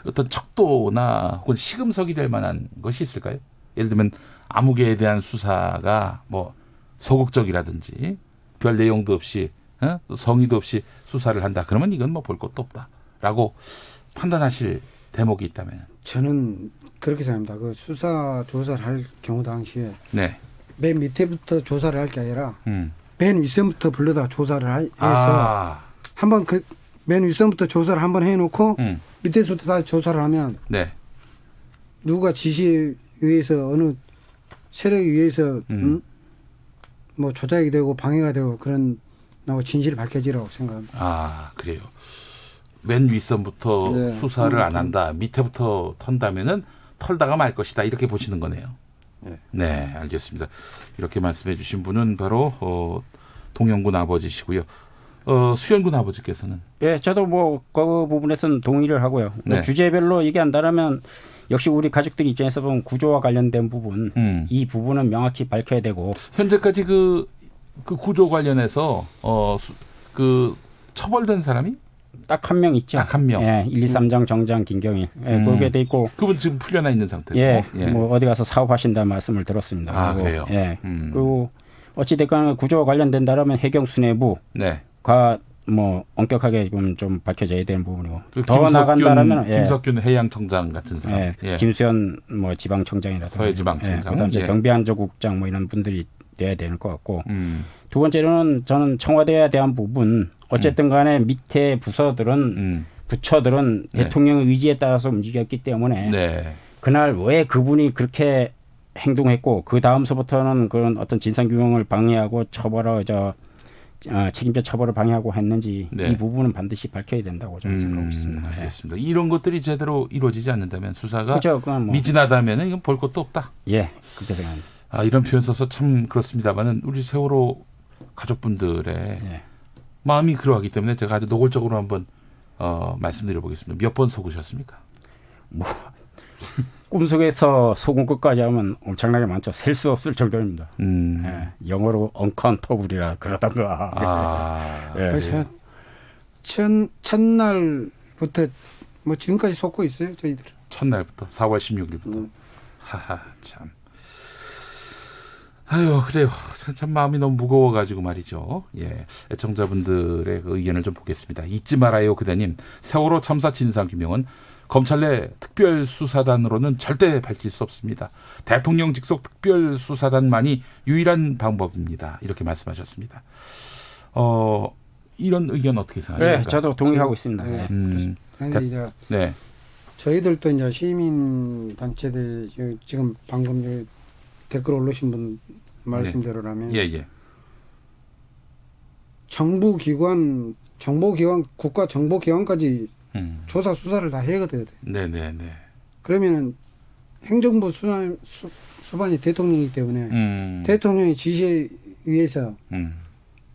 어떤 척도나 혹은 시금석이 될 만한 것이 있을까요? 예를 들면 아무개에 대한 수사가 뭐 소극적이라든지 별 내용도 없이 성의도 없이 수사를 한다. 그러면 이건 뭐 볼 것도 없다라고 판단하실 대목이 있다면. 저는 그렇게 생각합니다. 그 수사 조사를 할 경우 당시에 맨 밑에부터 조사를 할 게 아니라 맨 윗선부터 불러다 조사를 해서 한번 그 맨 윗선부터 조사를 한번 해놓고 밑에서부터 다 조사를 하면 누가 지시에 의해서 어느 세력에 의해서 뭐 조작이 되고 방해가 되고 그런 나고 진실이 밝혀지라고 생각합니다. 그래요. 맨 윗선부터 수사를 안 한다. 밑에부터 턴다면은 털다가 말 것이다. 이렇게 보시는 거네요. 네, 알겠습니다. 이렇게 말씀해 주신 분은 바로 동영군 아버지시고요. 수연군 아버지께서는? 예, 저도 뭐 그 부분에서는 동의를 하고요. 주제별로 얘기한다면 역시 우리 가족들 입장에서 보면 구조와 관련된 부분, 이 부분은 명확히 밝혀야 되고. 현재까지 그 구조 관련해서 그 처벌된 사람이? 딱 한 명 있죠. 딱 한 명. 예, 1, 2, 3장 정장 김경일. 예, 그렇게 돼 있고. 그분 지금 풀려나 있는 상태고. 예, 뭐 어디 가서 사업하신다는 말씀을 들었습니다. 그래요? 예. 그리고 어찌됐건 구조와 관련된다라면 해경 수뇌부가 뭐 엄격하게 좀 밝혀져야 되는 부분이고. 더 나간다라면 김석균 해양청장 같은 사람. 김수현 뭐 지방청장이라서. 서해지방청장. 그다음 이제 경비안전국장 뭐 이런 분들이 돼야 되는 것 같고 두 번째로는 저는 청와대에 대한 부분 어쨌든 간에 밑에 부처들은 네. 대통령의 의지에 따라서 움직였기 때문에 네. 그날 왜 그분이 그렇게 행동했고 그 다음서부터는 그런 어떤 진상규명을 방해하고 책임자 처벌을 방해하고 했는지 네. 이 부분은 반드시 밝혀야 된다고 저는 생각하고 있습니다. 알겠습니다. 이런 것들이 제대로 이루어지지 않는다면 수사가 그렇죠. 그건 뭐 미진하다면 이건 볼 것도 없다. 예, 그렇게 생각합니다. 이런 표현 써서 참 그렇습니다만은 우리 세월호 가족분들의 마음이 그러하기 때문에 제가 아주 노골적으로 한번 말씀드려보겠습니다. 몇 번 속으셨습니까? 뭐 꿈속에서 속은 것까지 하면 엄청나게 많죠. 셀 수 없을 정도입니다. 예, 영어로 uncountable 그러던가. 예, 그렇죠. 첫날부터 뭐 지금까지 속고 있어요, 저희들. 첫날부터 4월 16일부터. 하하 참. 아유 그래요. 참 마음이 너무 무거워가지고 말이죠. 예, 애청자분들의 그 의견을 좀 보겠습니다. 잊지 말아요 그대님. 세월호 참사 진상규명은 검찰 내 특별수사단으로는 절대 밝힐 수 없습니다. 대통령 직속 특별수사단만이 유일한 방법입니다. 이렇게 말씀하셨습니다. 이런 의견 어떻게 생각하십니까? 네, 저도 동의하고 있습니다. 그런데 이제 네. 저희들도 이제 시민 단체들 지금 방금 댓글 올리신 분 말씀대로라면 정보기관, 국가정보기관까지 조사 수사를 다 해야 돼요. 네네네. 그러면은 행정부 수반이 대통령이기 때문에 대통령의 지시에 의해서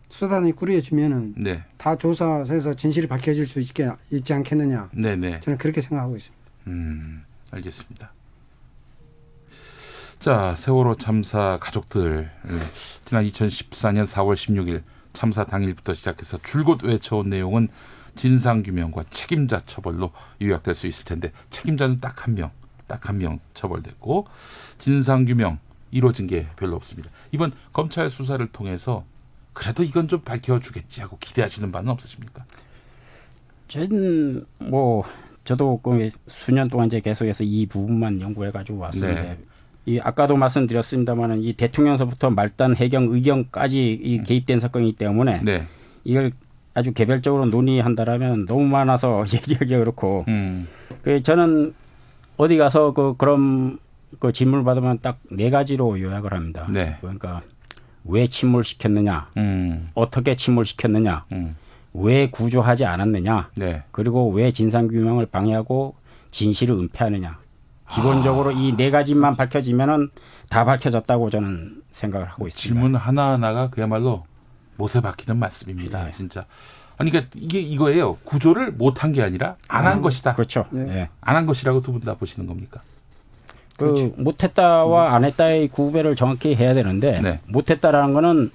수단이 꾸려지면은 다 조사해서 진실이 밝혀질 수 있지 않겠느냐. 네네. 저는 그렇게 생각하고 있습니다. 알겠습니다. 자, 세월호 참사 가족들 지난 2014년 4월 16일 참사 당일부터 시작해서 줄곧 외쳐온 내용은 진상규명과 책임자 처벌로 요약될 수 있을 텐데 책임자는 딱 한 명 처벌됐고 진상규명 이루어진 게 별로 없습니다. 이번 검찰 수사를 통해서 그래도 이건 좀 밝혀주겠지 하고 기대하시는 바는 없으십니까? 저는 저도 수년 동안 이제 계속해서 이 부분만 연구해가지고 왔었는데 이 아까도 말씀드렸습니다만은 이 대통령서부터 말단, 해경, 의경까지 이 개입된 사건이기 때문에 이걸 아주 개별적으로 논의한다라면 너무 많아서 얘기하기가 그렇고 저는 어디 가서 그런 질문을 받으면 딱 4가지로 요약을 합니다. 그러니까 왜 침몰시켰느냐, 어떻게 침몰시켰느냐, 왜 구조하지 않았느냐, 그리고 왜 진상규명을 방해하고 진실을 은폐하느냐. 기본적으로 이 4가지만 밝혀지면은 다 밝혀졌다고 저는 생각을 하고 있습니다. 질문 하나하나가 그야말로 못에 박히는 말씀입니다. 진짜. 아니, 그러니까 이게 이거예요. 구조를 못한 게 아니라 안 한 것이다. 그렇죠. 안 한 것이라고 두 분 다 보시는 겁니까? 못했다와 안 했다의 구별을 정확히 해야 되는데 못했다라는 거는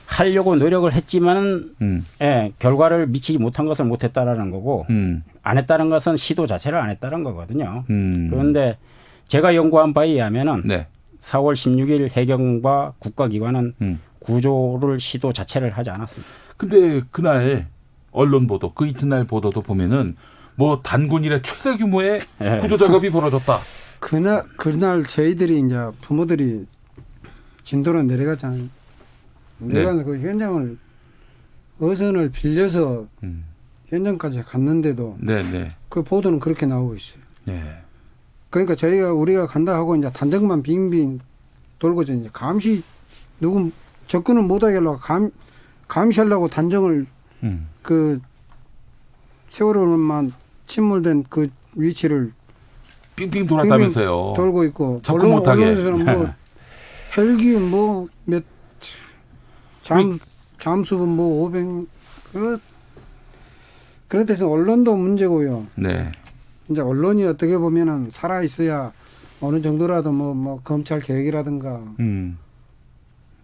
하려고 노력을 했지만은 결과를 미치지 못한 것을 못했다라는 거고 안 했다는 것은 시도 자체를 안 했다는 거거든요. 그런데 제가 연구한 바에 의하면은 4월 16일 해경과 국가기관은 구조를 시도 자체를 하지 않았습니다. 근데 그날 언론 보도, 그 이튿날 보도도 보면은 단군 이래 최대 규모의 구조 작업이 벌어졌다. 그날 저희들이 이제 부모들이 진도로 내려갔잖아요. 내려가서 그 현장을 어선을 빌려서 현장까지 갔는데도 그 보도는 그렇게 나오고 있어요. 그러니까 우리가 간다 하고 이제 단정만 빙빙 돌고 이제 감시 접근을 못하게 하려고 감시하려고 단정을 세월호만 침몰된 그 위치를 빙빙 돌았다면서요. 돌고 있고 접근 못하게. 언론에서는 헬기 몇 잠수분 500 그런 데서 언론도 문제고요. 이제 언론이 어떻게 보면은 살아 있어야 어느 정도라도 검찰 개혁이라든가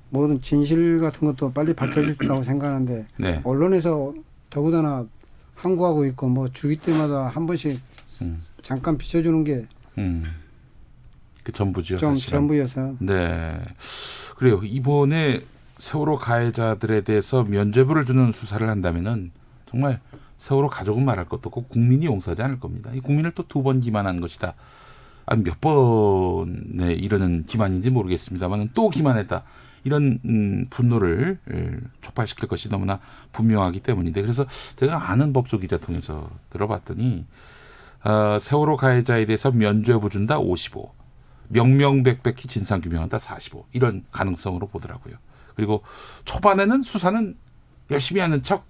모든 진실 같은 것도 빨리 밝혀질 수 있다고 생각하는데 언론에서 더구나 항구하고 있고 주기 때마다 한 번씩 잠깐 비춰주는 게 그 전부죠. 좀 사실은. 전부여서. 그래요. 이번에 세월호 가해자들에 대해서 면죄부를 주는 수사를 한다면은 정말 세월호 가족은 말할 것도 없고 국민이 용서하지 않을 겁니다. 이 국민을 또 2번 기만한 것이다. 몇 번에 이르는 기만인지 모르겠습니다만 또 기만했다. 이런 분노를 촉발시킬 것이 너무나 분명하기 때문인데 그래서 제가 아는 법조 기자 통해서 들어봤더니 세월호 가해자에 대해서 면죄부 준다 55, 명명백백히 진상규명한다 45 이런 가능성으로 보더라고요. 그리고 초반에는 수사는 열심히 하는 척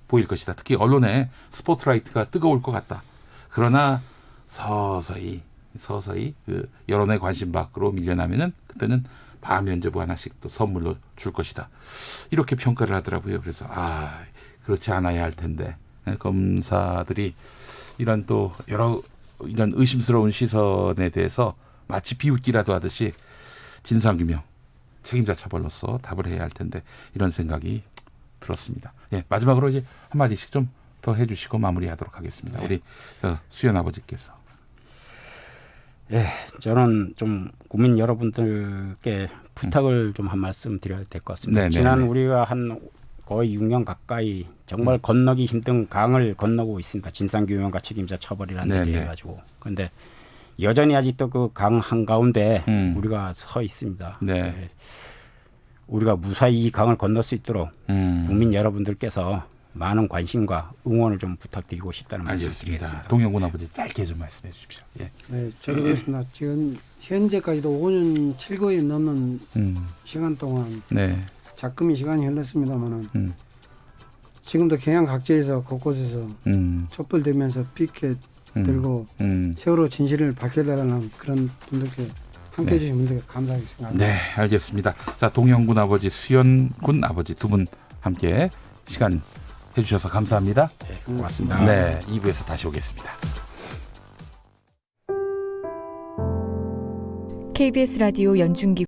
보일 것이다. 특히 언론의 스포트라이트가 뜨거울 것 같다. 그러나 서서히 그 여론의 관심 밖으로 밀려나면은 그때는 반면죄부 하나씩 또 선물로 줄 것이다. 이렇게 평가를 하더라고요. 그래서 그렇지 않아야 할 텐데 검사들이 이런 또 여러 이런 의심스러운 시선에 대해서 마치 비웃기라도 하듯이 진상규명, 책임자 처벌로서 답을 해야 할 텐데 이런 생각이 들었습니다. 예, 마지막으로 이제 한마디씩 좀 더 해주시고 마무리하도록 하겠습니다. 우리 수연 아버지께서. 예, 저는 좀 국민 여러분들께 부탁을 좀 한 말씀 드려야 될 것 같습니다. 네네네. 지난 우리가 한 거의 6년 가까이 정말 건너기 힘든 강을 건너고 있습니다. 진상규명과 책임자 처벌이라는 얘기 해가지고. 그런데 여전히 아직도 그 강 한가운데 우리가 서 있습니다. 네. 예, 우리가 무사히 이 강을 건널 수 있도록 국민 여러분들께서 많은 관심과 응원을 좀 부탁드리고 싶다는 말씀 드리겠습니다. 동영군 아버지 짧게 좀 말씀해 주십시오. 예. 네, 저도 그렇습니다. 지금 현재까지도 5년 7개월이 넘는 시간 동안 작금이 시간이 흘렀습니다만은 지금도 경양 각지에서 곳곳에서 촛불 들면서 피켓 들고 세월호 진실을 밝혀달라는 그런 분들께 함께해 주신 분들께 감사하게 생각합니다. 네, 알겠습니다. 자, 동영군 아버지, 수연군 아버지 두 분 함께 시간 해주셔서 감사합니다. 네, 고맙습니다. 네, 2부에서 다시 오겠습니다. KBS 라디오 연중기